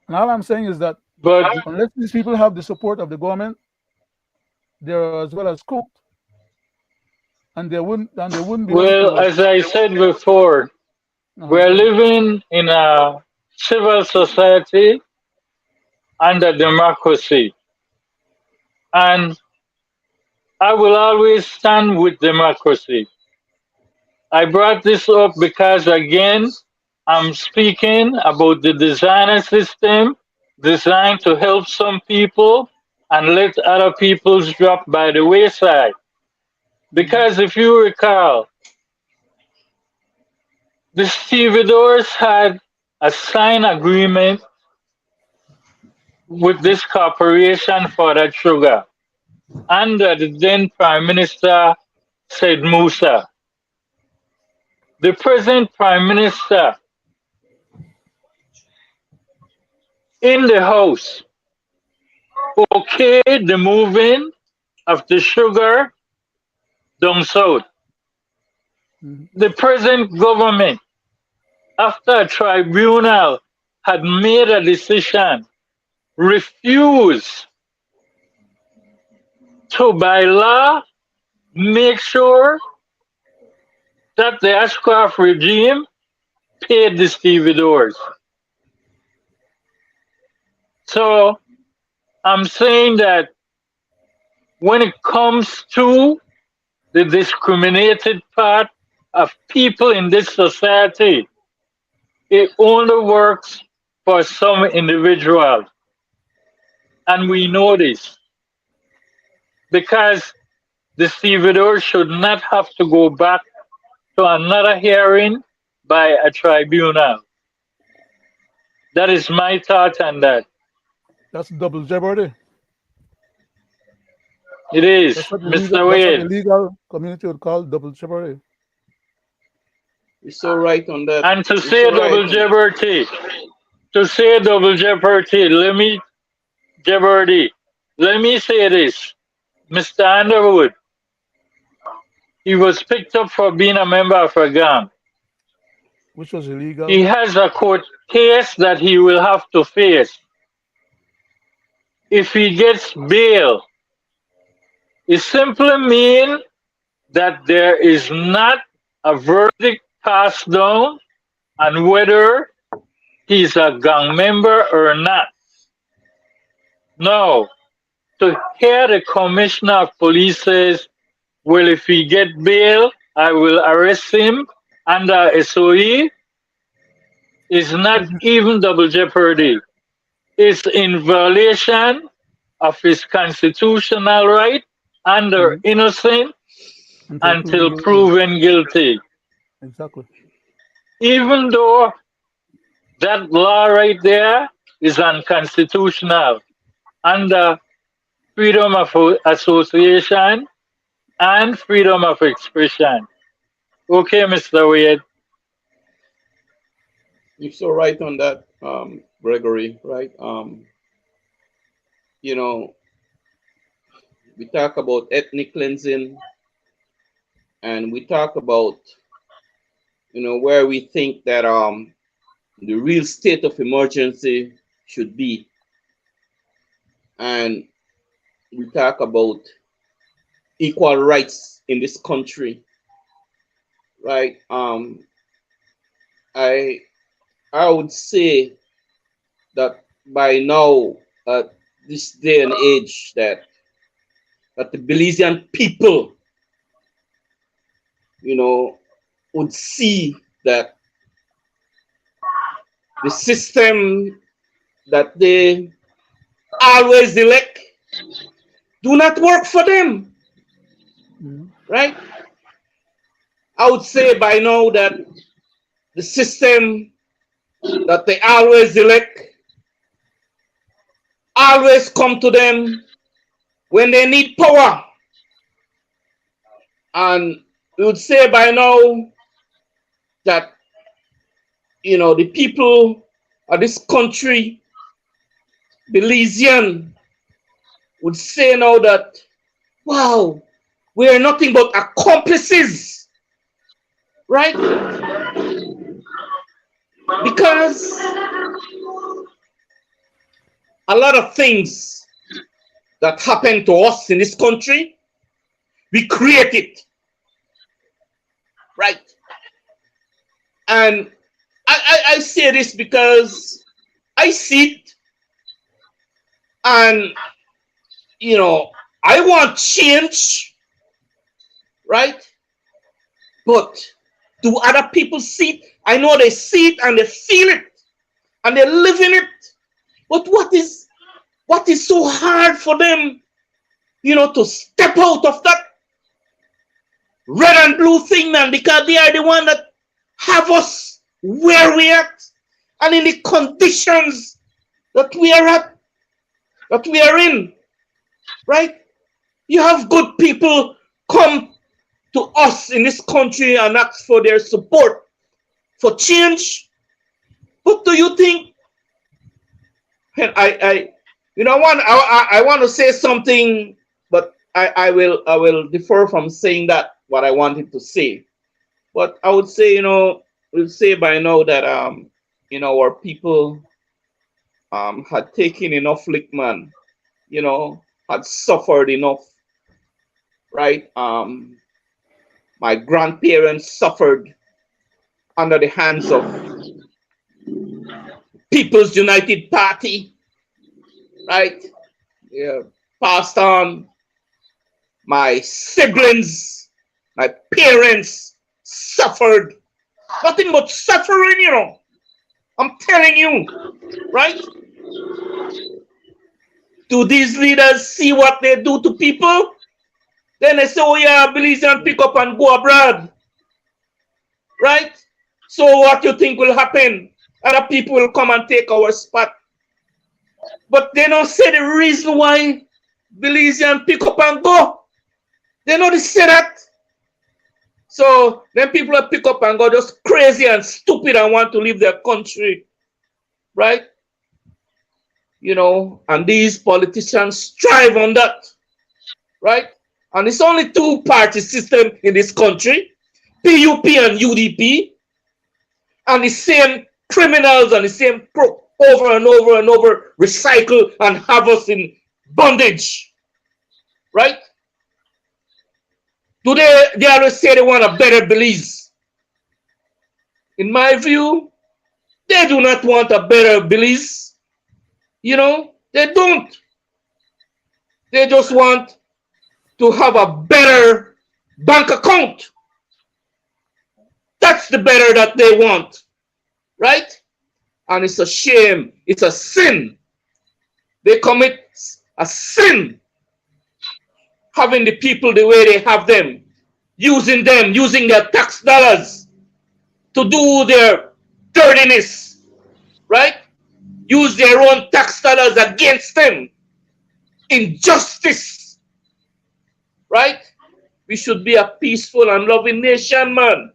And all I'm saying is that unless these people have the support of the government, they're as well as cooked. And they wouldn't be. Well, as I said before, we're living in a civil society and a democracy. And I will always stand with democracy. I brought this up because, again, I'm speaking about the designer system designed to help some people and let other people drop by the wayside. Because if you recall, the stevedores had a signed agreement with this corporation for that sugar under the then Prime Minister Said Musa. The present Prime Minister in the House okayed the moving of the sugar down south. The present government, after a tribunal had made a decision, refused to, by law, make sure that the Ashcroft regime paid the stevedores. So I'm saying that when it comes to the discriminated part of people in this society, it only works for some individuals. And we know this because the stevedore should not have to go back to another hearing by a tribunal. That is my thought on that. That's double jeopardy. It is, That's what Mr. the Wade. legal community would call double jeopardy. You're so right on that. And to You're say so right double on that. jeopardy, let me say this. Mr. Underwood, he was picked up for being a member of a gang. Which was illegal. He has a court case that he will have to face. If he gets bail, it simply means that there is not a verdict passed down on whether he's a gang member or not. Now, to hear the commissioner of police says, well, if he get bail, I will arrest him under SOE, is not even double jeopardy. It's in violation of his constitutional right under innocent until proven guilty. Exactly. Even though that law right there is unconstitutional under freedom of association and freedom of expression. Okay, Mr. Wade. You're so right on that, Gregory, right? You know, we talk about ethnic cleansing and we talk about, you know, where we think that the real state of emergency should be. And we talk about equal rights in this country, right? I would say that by now, at this day and age, that the Belizean people, you know, would see that the system that they always elect do not work for them, right? I would say by now that the system that they always elect always come to them when they need power. And we would say by now that, you know, the people of this country, Belizean, would say now that, wow, we are nothing but accomplices, right? Because a lot of things that happen to us in this country, we create it, right? And I say this because I see it, and you know, I want change, right? But do other people see it? I know they see it and they feel it and they live in it. But what is so hard for them, you know, to step out of that red and blue thing, man, because they are the one that have us where we at and in the conditions that we are at, that we are in, right? You have good people come to us in this country and ask for their support for change. But do you think, and I want to say something, but I will defer from saying that what I wanted to say. But I would say, you know, we'll say by now that you know, our people had taken enough lick, man, you know, had suffered enough, right? My grandparents suffered under the hands of People's United Party, right? Yeah, passed on. My siblings, my parents suffered. Nothing but suffering, you know. I'm telling you, right? do these leaders see what they do to people? Then they say, oh yeah, Belizean pick up and go abroad. Right? So what you think will happen? Other people will come and take our spot. But they don't say the reason why Belizean pick up and go. They don't say that. So then people will pick up and go just crazy and stupid and want to leave their country. Right? You know, and these politicians strive on that. Right? And it's only two-party system in this country, PUP and UDP, and the same criminals and the same crook over and over and over recycle and have us in bondage. Right? Do they always say they want a better Belize? In my view, they do not want a better Belize. You know, they don't. They just want to have a better bank account. That's the better that they want. Right? And it's a shame. It's a sin. They commit a sin having the people the way they have them, using their tax dollars to do their dirtiness, right? Use their own tax dollars against them. Injustice, right? We should be a peaceful and loving nation, man.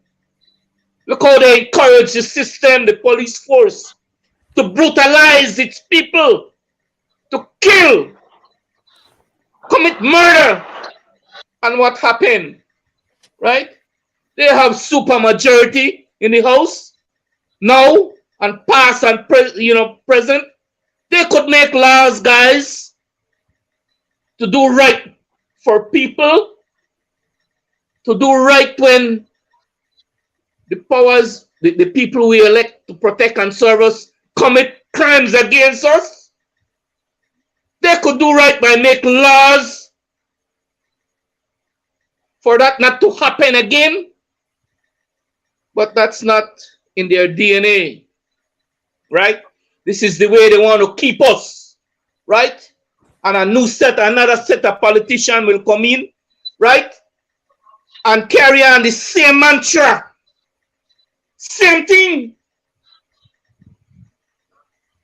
Look how they encourage the system, the police force, to brutalize its people, to kill, commit murder. And what happened, right? They have super majority in the house now and past and present. They could make laws, guys, to do right for people, to do right when the powers, the people we elect to protect and serve us commit crimes against us. They could do right by making laws for that not to happen again, but that's not in their DNA, right? This is the way they want to keep us, right? And another set of politicians will come in, right? And carry on the same mantra. Same thing.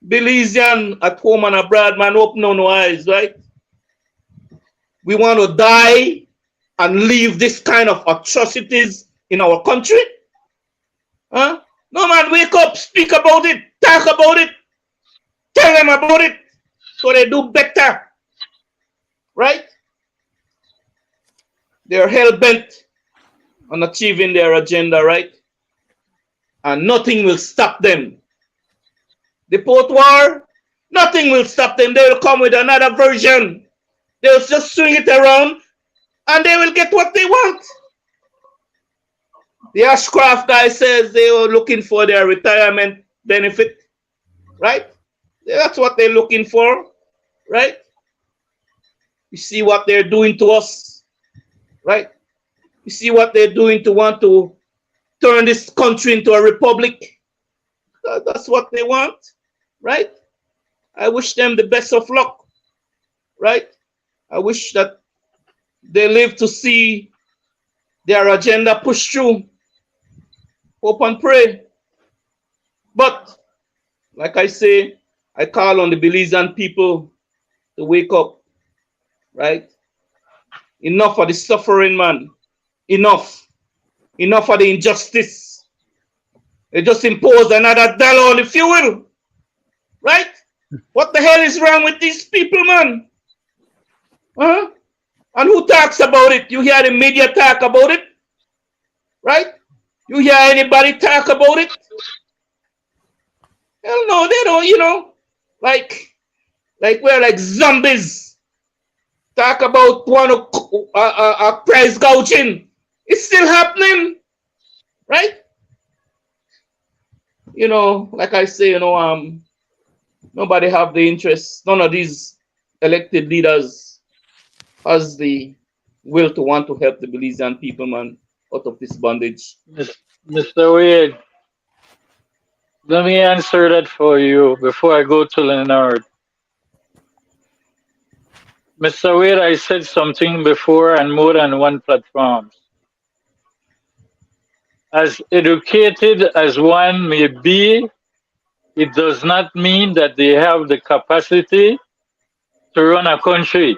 Belizean at home and abroad, man, open no eyes, right? We want to die and leave this kind of atrocities in our country? Huh? No, man, wake up, speak about it, talk about it, tell them about it so they do better. Right? They're hell-bent on achieving their agenda, right? And nothing will stop them. The Port War, nothing will stop them. They will come with another version. They'll just swing it around and they will get what they want. The Ashcroft guy says they were looking for their retirement benefit, right? That's what they're looking for, right? You see what they're doing to us, right? You see what they're doing to want to turn this country into a republic. That's what they want, right? I wish them the best of luck, right? I wish that they live to see their agenda pushed through. Hope and pray. But, like I say, I call on the Belizean people to wake up, right? Enough of the suffering, man. Enough. Enough of the injustice. They just imposed another $1 on the fuel, right? What the hell is wrong with these people, man? Huh? And who talks about it? You hear the media talk about it? Right? You hear anybody talk about it? Hell no, they don't, you know. Like we're like zombies. Talk about price gouging. It's still happening. Right? You know, like I say, you know, nobody have the interest. None of these elected leaders has the will to want to help the Belizean people, man, out of this bondage. Mr. Wade, let me answer that for you before I go to Leonard. Mr. Wade, I said something before on more than one platform. As educated as one may be, it does not mean that they have the capacity to run a country.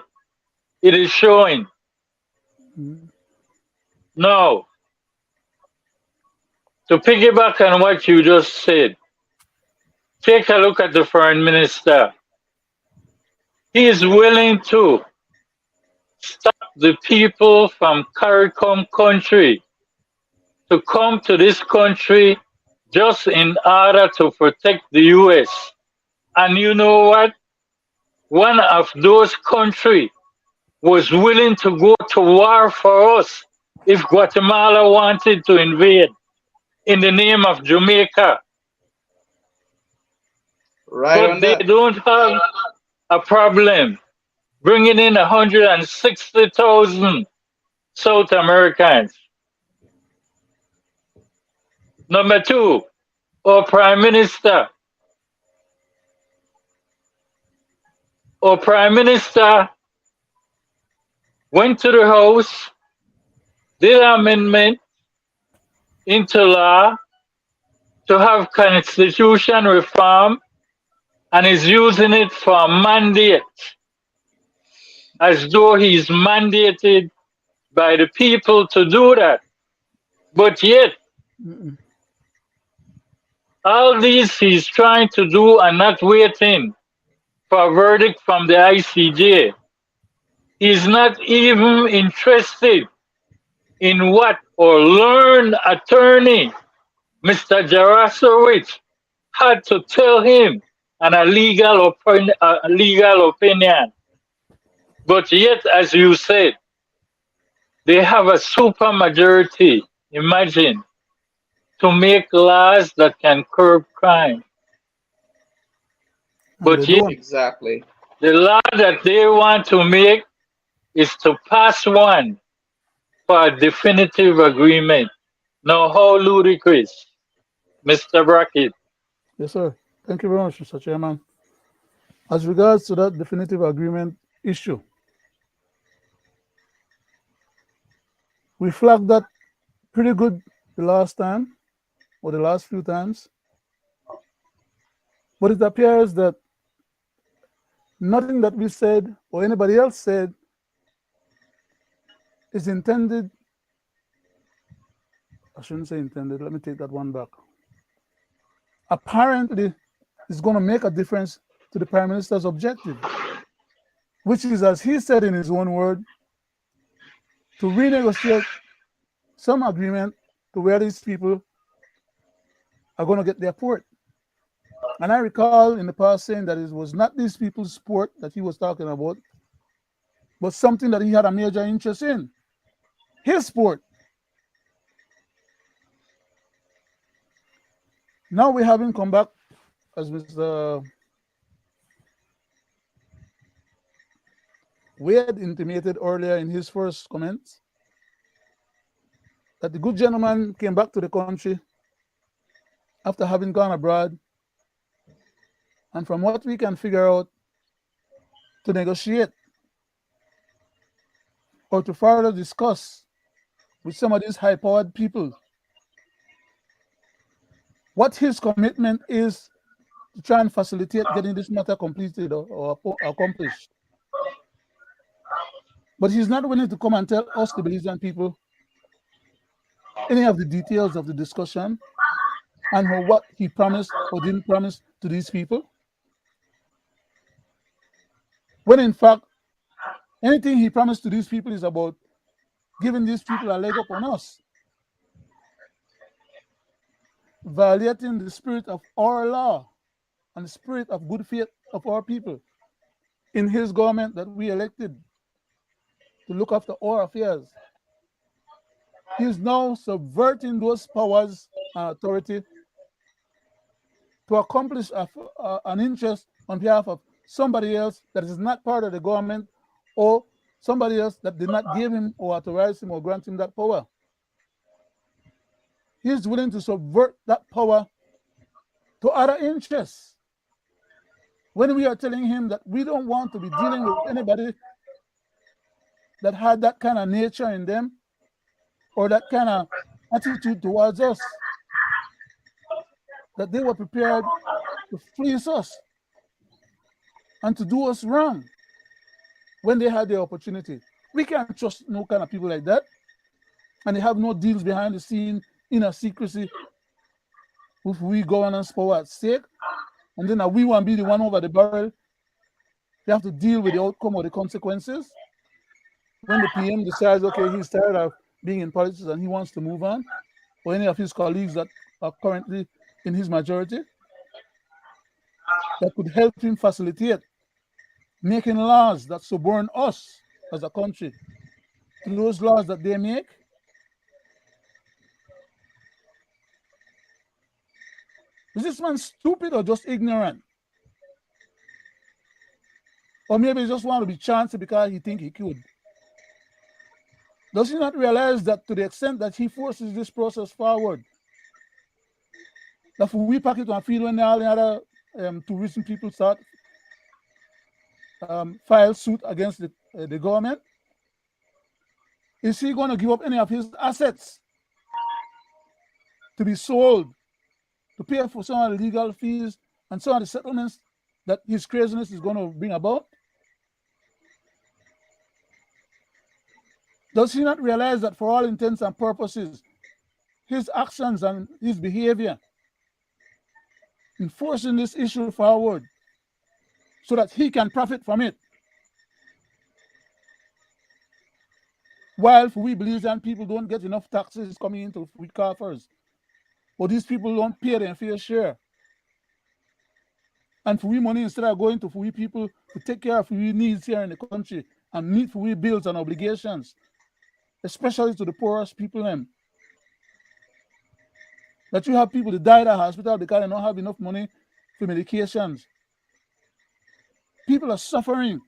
It is showing. Now, to piggyback on what you just said, take a look at the foreign minister. He is willing to stop the people from CARICOM country to come to this country just in order to protect the US. And you know what? One of those countries was willing to go to war for us if Guatemala wanted to invade in the name of Jamaica. Right But on they that. don't have a problem bringing in 160,000 South Americans. Number two, our Prime Minister. Our Prime Minister went to the House, did amendment into law to have constitution reform, and is using it for a mandate, as though he's mandated by the people to do that. But yet, all these he's trying to do and not waiting for a verdict from the ICJ. He's not even interested in what our learned attorney, Mr. Jarasowicz, had to tell him and a legal opinion. But yet, as you said, they have a super majority, imagine, to make laws that can curb crime. But yet, Exactly. the law that they want to make is to pass one for a definitive agreement. Now, how ludicrous, Mr. Brackett. Yes, sir. Thank you very much, Mr. Chairman. As regards to that definitive agreement issue, we flagged that pretty good the last time, or the last few times. But it appears that nothing that we said or anybody else said is intended. I shouldn't say intended. Let me take that one back. Apparently, it's going to make a difference to the Prime Minister's objective, which is, as he said in his own word, to renegotiate some agreement to where these people are going to get their port. And I recall in the past saying that it was not these people's port that he was talking about, but something that he had a major interest in, his port. Now we have him come back, as Mr. Wade intimated earlier in his first comments, that the good gentleman came back to the country after having gone abroad, and from what we can figure out, to negotiate or to further discuss with some of these high-powered people what his commitment is to try and facilitate getting this matter completed or accomplished. But he's not willing to come and tell us, the Belizean people, any of the details of the discussion and what he promised or didn't promise to these people. When in fact, anything he promised to these people is about giving these people a leg up on us, violating the spirit of our law and the spirit of good faith of our people in his government that we elected to look after our affairs. He is now subverting those powers and authority to accomplish an interest on behalf of somebody else that is not part of the government, or somebody else that did not give him or authorize him or grant him that power. He is willing to subvert that power to other interests. When we are telling him that we don't want to be dealing with anybody that had that kind of nature in them or that kind of attitude towards us, that they were prepared to fleece us and to do us wrong when they had the opportunity. We can't trust no kind of people like that. And they have no deals behind the scene in a secrecy with we governance power at stake. And then we want to be the one over the barrel. They have to deal with the outcome or the consequences. When the PM decides, okay, he's tired of being in politics and he wants to move on, or any of his colleagues that are currently in his majority, that could help him facilitate making laws that suborn us as a country to those laws that they make. Is this man stupid or just ignorant? Or maybe he just want to be chancy because he think he could. Does he not realize that to the extent that he forces this process forward, that if we pack it on field when all the other tourism people start file suit against the government, is he going to give up any of his assets to be sold, to pay for some of the legal fees and some of the settlements that his craziness is going to bring about? Does he not realize that for all intents and purposes, his actions and his behavior in forcing this issue forward so that he can profit from it, while we Belizean people don't get enough taxes coming into we coffers, or these people don't pay their fair share, and for we money instead of going to we people to take care of we needs here in the country and meet for we bills and obligations, especially to the poorest people them. That you have people that die at the hospital because they don't have enough money for medications. People are suffering.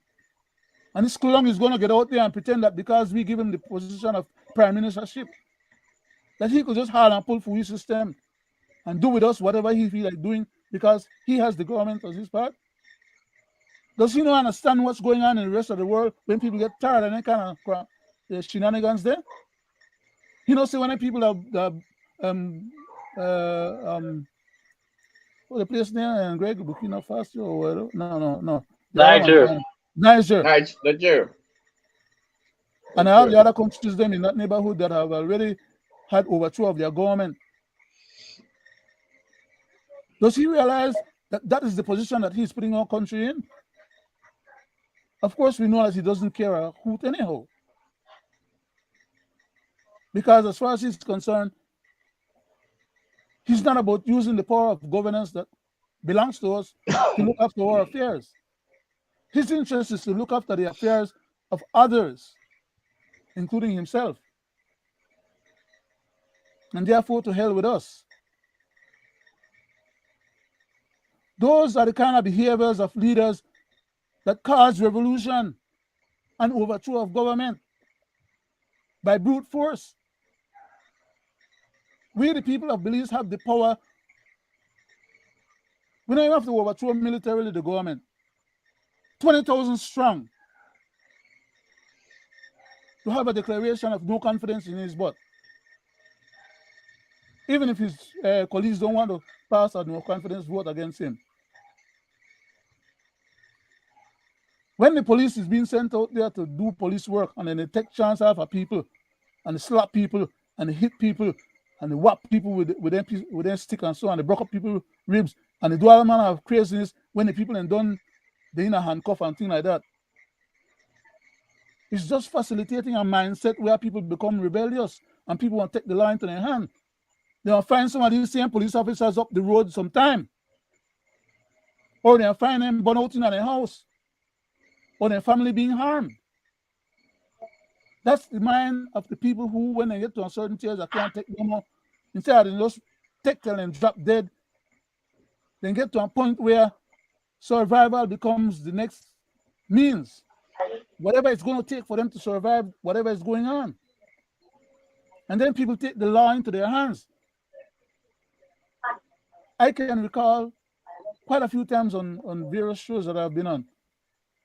And this Kulong is going to get out there and pretend that because we give him the position of prime ministership, that he could just hard and pull for his system and do with us whatever he feels like doing because he has the government as his part. Does he not understand what's going on in the rest of the world when people get tired and they kind of shenanigans there? You know, say when people are what the place there and Gregory, Burkina Faso or whatever. No. Niger. Niger. And I have the other countries them in that neighborhood that have already had overthrow of their government. Does he realize that that is the position that he's putting our country in? Of course, we know that he doesn't care a hoot anyhow. Because as far as he's concerned, he's not about using the power of governance that belongs to us to look after our affairs. His interest is to look after the affairs of others, including himself. And therefore, to hell with us. Those are the kind of behaviors of leaders that cause revolution and overthrow of government by brute force. We, the people of Belize, have the power. We don't even have to overthrow militarily the government. 20,000 strong to have a declaration of no confidence in his butt. Even if his colleagues don't want to pass a no confidence vote against him. When the police is being sent out there to do police work and then they take chance out of people and they slap people and they hit people and they whap people with their stick and so on, they broke up people's ribs and they do all manner of craziness when the people are done, they're in a handcuff and things like that. It's just facilitating a mindset where people become rebellious and people want to take the law into their hand. They'll find some of these same police officers up the road sometime. Or they'll find them burn out in their house. Or their family being harmed. That's the mind of the people who, when they get to a certain stage, I can't take no more. Instead of just take till and drop dead, then get to a point where survival becomes the next means. Whatever it's going to take for them to survive, whatever is going on. And then people take the law into their hands. I can recall quite a few times on various shows that I've been on.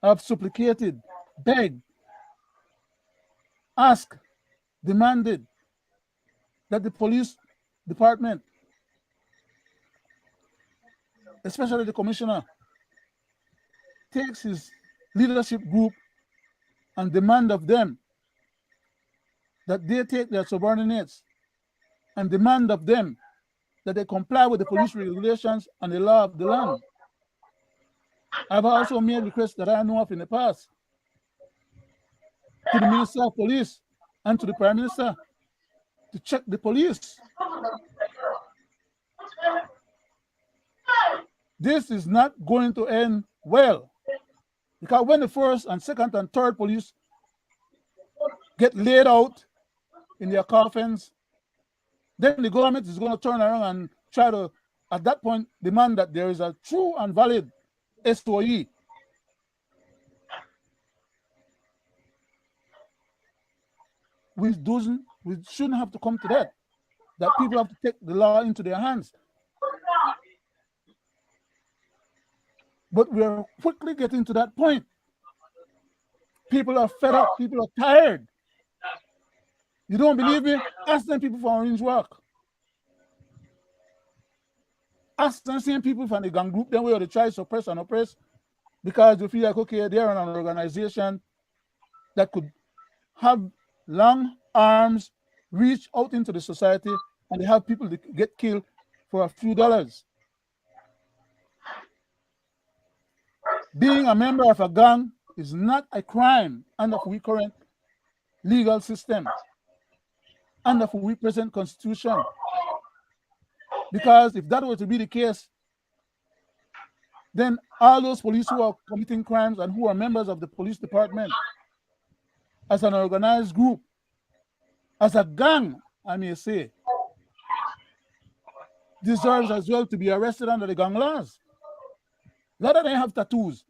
I've supplicated, begged asked, demanded that the police department, especially the commissioner, takes his leadership group and demand of them that they take their subordinates and demand of them that they comply with the police regulations and the law of the land. I've also made requests that I know of in the past to the Minister of Police and to the Prime Minister to check the police. This is not going to end well, because when the first and second and third police get laid out in their coffins, then the government is going to turn around and try to, at that point, demand that there is a true and valid SOE. We shouldn't have to come to that people have to take the law into their hands. But we are quickly getting to that point. People are fed up. People are tired. You don't believe me? Ask them people from Orange Walk. Ask them same people from the gang group, then where they try to suppress and oppress, because you feel like, okay, they're an organization that could have long arms, reach out into the society, and they have people that get killed for a few dollars. Being a member of a gang is not a crime under the current legal system, under the present constitution. Because if that were to be the case, then all those police who are committing crimes and who are members of the police department, as an organized group, as a gang, I may say, deserves as well to be arrested under the gang laws. A lot of them have tattoos.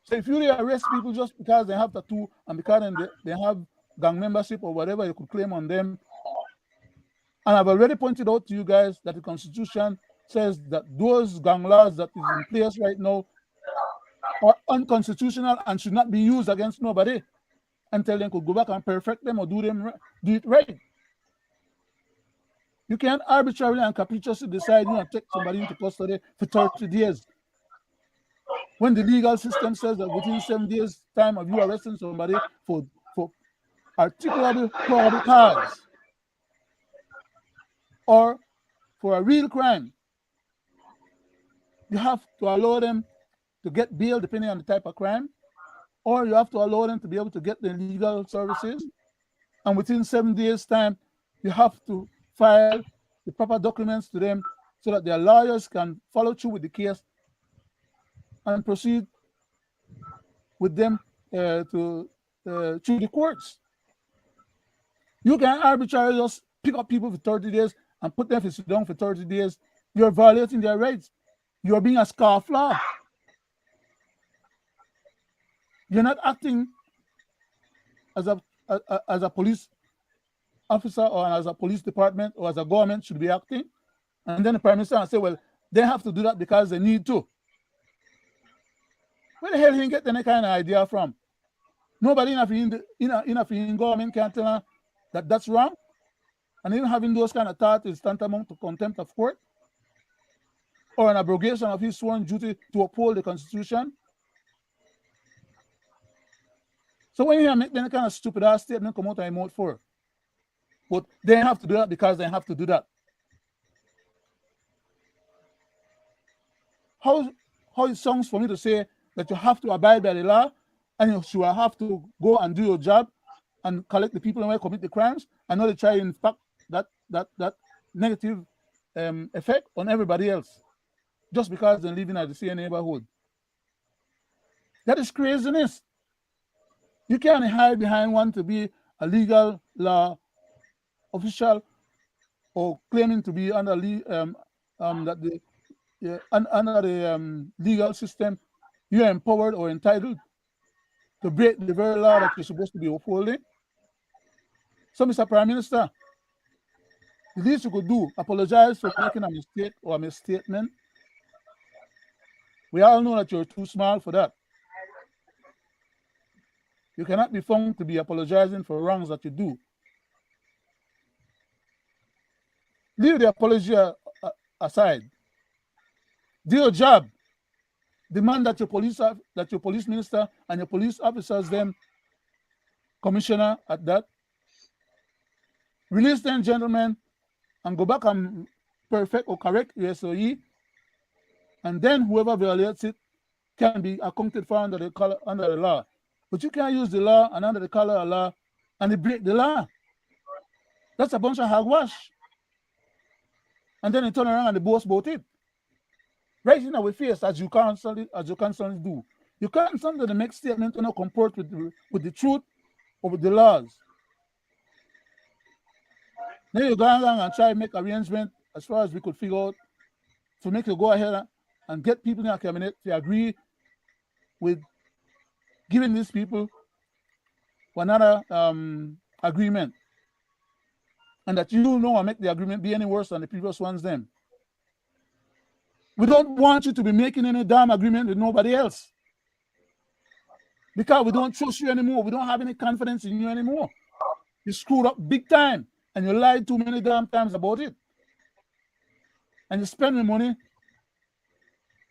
So if you arrest people just because they have tattoo and because they have gang membership or whatever you could claim on them, and I've already pointed out to you guys that the Constitution says that those gang laws that is in place right now are unconstitutional and should not be used against nobody until they could go back and perfect them or do it right. You can't arbitrarily and capriciously decide you want to take somebody into custody for 30 days. When the legal system says that within 7 days' time of you arresting somebody for articulable probable cause or for a real crime, you have to allow them to get bail depending on the type of crime, or you have to allow them to be able to get the legal services, and within 7 days' time, you have to file the proper documents to them so that their lawyers can follow through with the case and proceed with them through the courts. You can arbitrarily just pick up people for 30 days and put them to sit down for 30 days. You're violating their rights. You're being a scofflaw. You're not acting as a police officer or as a police department or as a government should be acting. And then the Prime Minister will say, well, they have to do that because they need to. Where the hell did he get any kind of idea from? Nobody in a government can tell her that that's wrong. And even having those kind of thoughts is tantamount to contempt of court or an abrogation of his sworn duty to uphold the Constitution. So when you make any kind of stupid ass statement come out of your mouth for, but they have to do that because they have to do that. How it sounds for me to say that you have to abide by the law and you should have to go and do your job and collect the people who commit the crimes and not try to impact that negative effect on everybody else just because they're living at the same neighborhood. That is craziness. You can't hide behind one to be a legal law official or claiming to be under the legal system. You're empowered or entitled to break the very law that you're supposed to be upholding. So, Mr. Prime Minister, the least you could do, apologize for making a mistake or a misstatement. We all know that you're too small for that. You cannot be found to be apologizing for wrongs that you do. Leave the apology aside. Do your job. Demand that your police minister and your police officers, them commissioner at that, release them gentlemen and go back and perfect or correct your SOE, and then whoever violates it can be accounted for under the law. But you can't use the law and under the color of law and they break the law. That's a bunch of hogwash. And then they turn around and they boast about it. Right in our face, as you constantly do. You constantly make statements to not comport with the truth or with the laws. Then you go along and try to make arrangements as far as we could figure out to make you go ahead and get people in our cabinet to agree with giving these people another agreement. And that you know will make the agreement be any worse than the previous ones then. We don't want you to be making any damn agreement with nobody else. Because we don't trust you anymore. We don't have any confidence in you anymore. You screwed up big time and you lied too many damn times about it. And you spend your money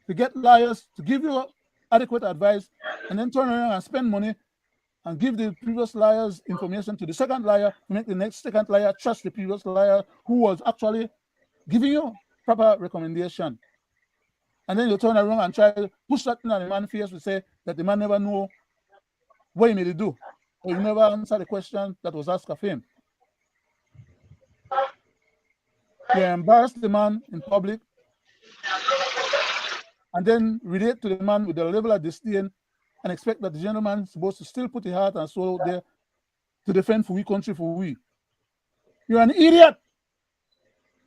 to get lawyers to give you adequate advice and then turn around and spend money and give the previous liars information to the second liar to make the next second liar trust the previous liar who was actually giving you proper recommendation. And then you turn around and try to push that thing on the man's face to say that the man never know what he made it do, or he never answered the question that was asked of him. You embarrass the man in public and then relate to the man with a level of disdain and expect that the gentleman is supposed to still put his heart and soul out there to defend for we country for we. You're an idiot.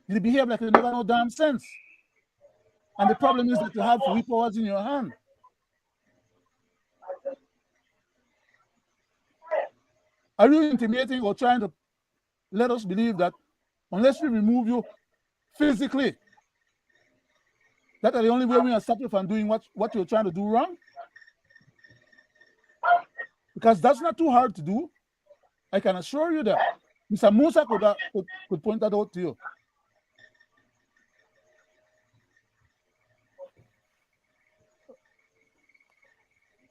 You behave like you never know damn sense. And the problem is that you have we powers in your hand. Are you intimidating or trying to let us believe that unless we remove you physically, that is the only way we are stop you from doing what you're trying to do wrong? Because that's not too hard to do. I can assure you that. Mr. Musa could point that out to you.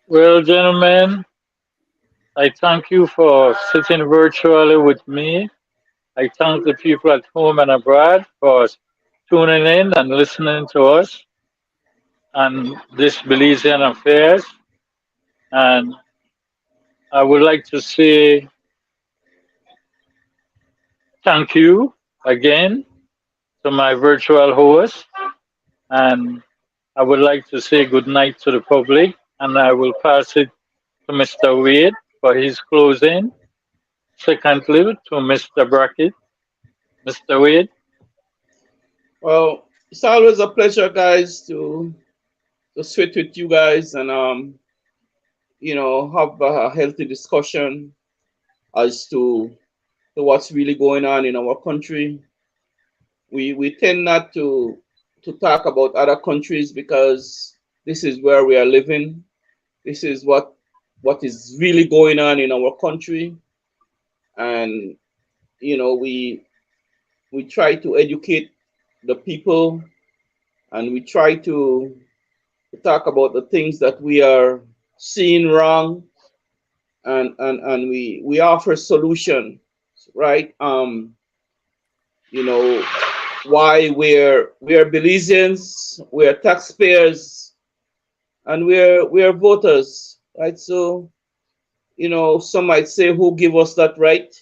Well, gentlemen, I thank you for sitting virtually with me. I thank the people at home and abroad for tuning in and listening to us and this Belizean affairs. And I would like to say thank you again to my virtual host. And I would like to say good night to the public. And I will pass it to Mr. Wade for his closing. Secondly, to Mr. Brackett. Mr. Wade. Well, it's always a pleasure, guys, to sit with you guys and have a healthy discussion as to what's really going on in our country. We tend not to talk about other countries because this is where we are living. This is what is really going on in our country, and we try to educate the people, and we try to talk about the things that we are seeing wrong, and we offer solutions, right? Why we're Belizeans, we're taxpayers, and we're voters, right? So, some might say, who give us that right?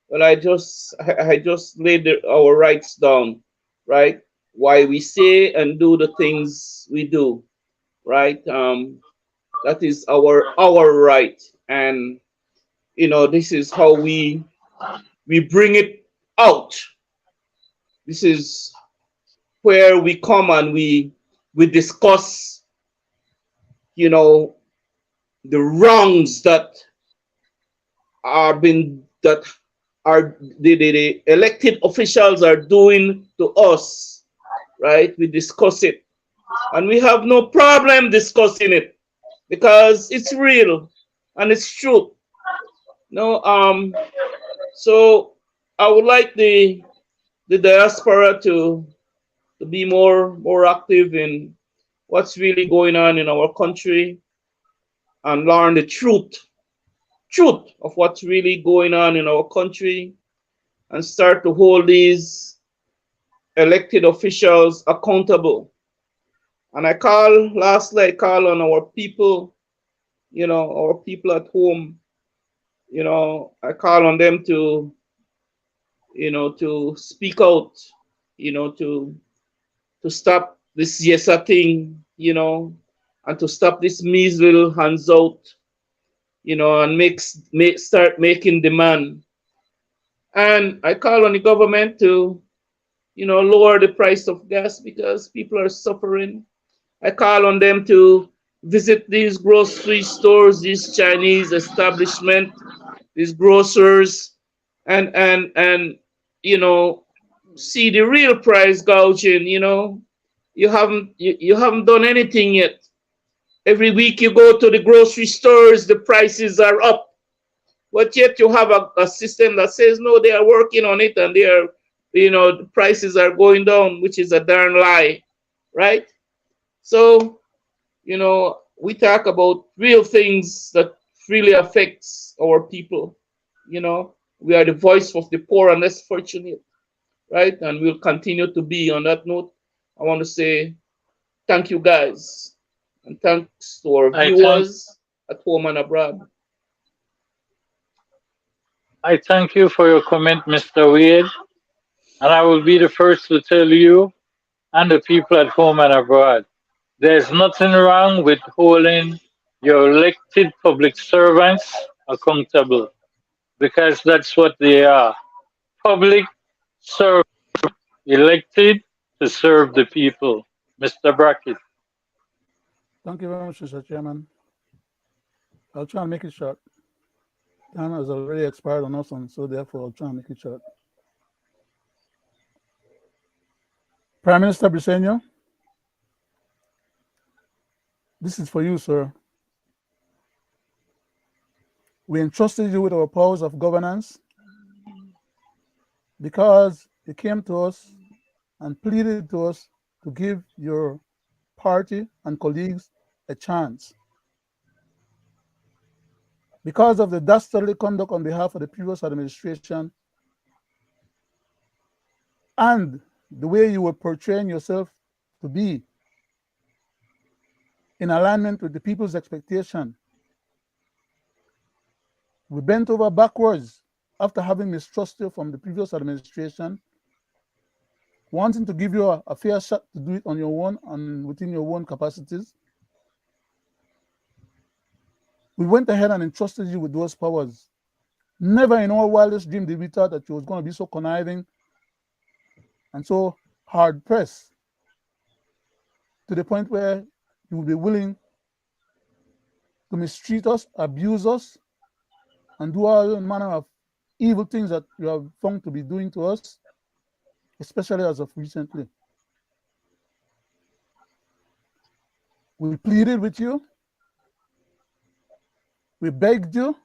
Well, I just laid our rights down, right? Why we say and do the things we do, right? That is our right, and this is how we bring it out. This is where we come and we discuss, the wrongs that the elected officials are doing to us, right? We discuss it, and we have no problem discussing it because it's real and it's true. No, so I would like the diaspora to be more active in what's really going on in our country and learn the truth of what's really going on in our country and start to hold these elected officials accountable. And lastly, I call on our people, our people at home, I call on them to speak out, to stop this yesa thing, and to stop this measly hands out, and start making demand. And I call on the government to, lower the price of gas because people are suffering. I call on them to visit these grocery stores, these Chinese establishment, these grocers, and see the real price gouging. You haven't done anything yet. Every week you go to the grocery stores, the prices are up. But yet you have a system that says no, they are working on it and the prices are going down, which is a darn lie, right? So, we talk about real things that really affects our people. We are the voice of the poor and less fortunate, right? And we'll continue to be. On that note, I want to say thank you guys. And thanks to our I thank viewers at home and abroad. I thank you for your comment, Mr. Wade, and I will be the first to tell you and the people at home and abroad. There's nothing wrong with holding your elected public servants accountable because that's what they are. Public servants elected to serve the people. Mr. Brackett. Thank you very much, Mr. Chairman. I'll try and make it short. Time has already expired on us, and so therefore I'll try and make it short. Prime Minister Briceño, this is for you, sir. We entrusted you with our powers of governance because you came to us and pleaded to us to give your party and colleagues a chance. Because of the dastardly conduct on behalf of the previous administration and the way you were portraying yourself to be in alignment with the people's expectation, we bent over backwards after having mistrusted you from the previous administration, wanting to give you a fair shot to do it on your own and within your own capacities. We went ahead and entrusted you with those powers. Never in our wildest dream did we thought that you was going to be so conniving and so hard pressed to the point where you would be willing to mistreat us, abuse us, and do all manner of evil things that you have found to be doing to us, especially as of recently. We pleaded with you. We begged you.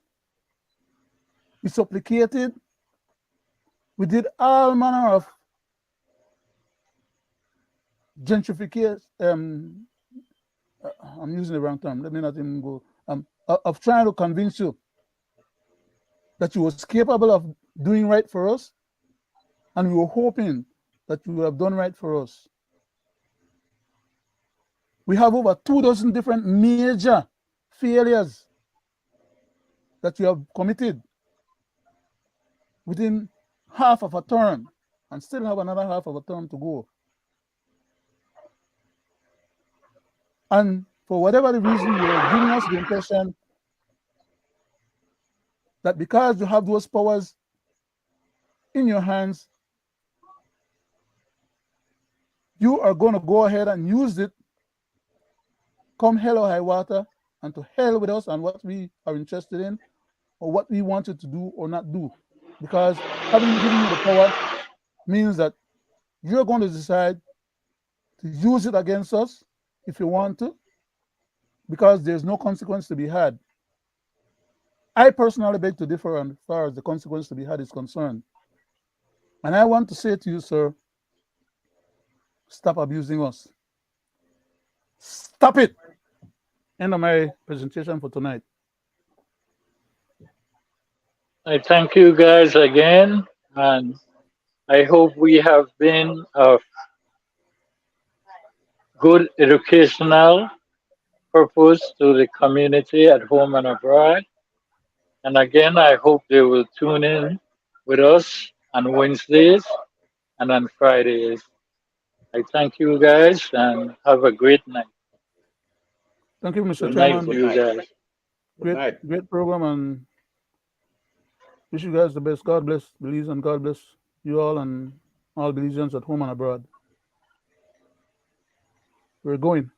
We supplicated. We did all manner of gentrification. I'm using the wrong term. Let me not even go. Of trying to convince you that you was capable of doing right for us, and we were hoping that you would have done right for us. We have over 24 different major failures that you have committed within half of a term and still have another half of a term to go. And for whatever the reason, you are giving us the impression that because you have those powers in your hands, you are going to go ahead and use it come hell or high water, and to hell with us and what we are interested in or what we wanted to do or not do. Because having given you the power means that you're going to decide to use it against us if you want to, because there's no consequence to be had. I personally beg to differ as far as the consequence to be had is concerned. And I want to say to you, sir, stop abusing us. Stop it. End of my presentation for tonight. I thank you guys again, and I hope we have been of good educational purpose to the community at home and abroad. And again, I hope they will tune in with us on Wednesdays and on Fridays. I thank you guys and have a great night. Thank you, Mr. Good night Chairman. to you guys. Good night. Great program, and wish you guys the best. God bless Belize, and God bless you all and all Belizeans at home and abroad. We're going.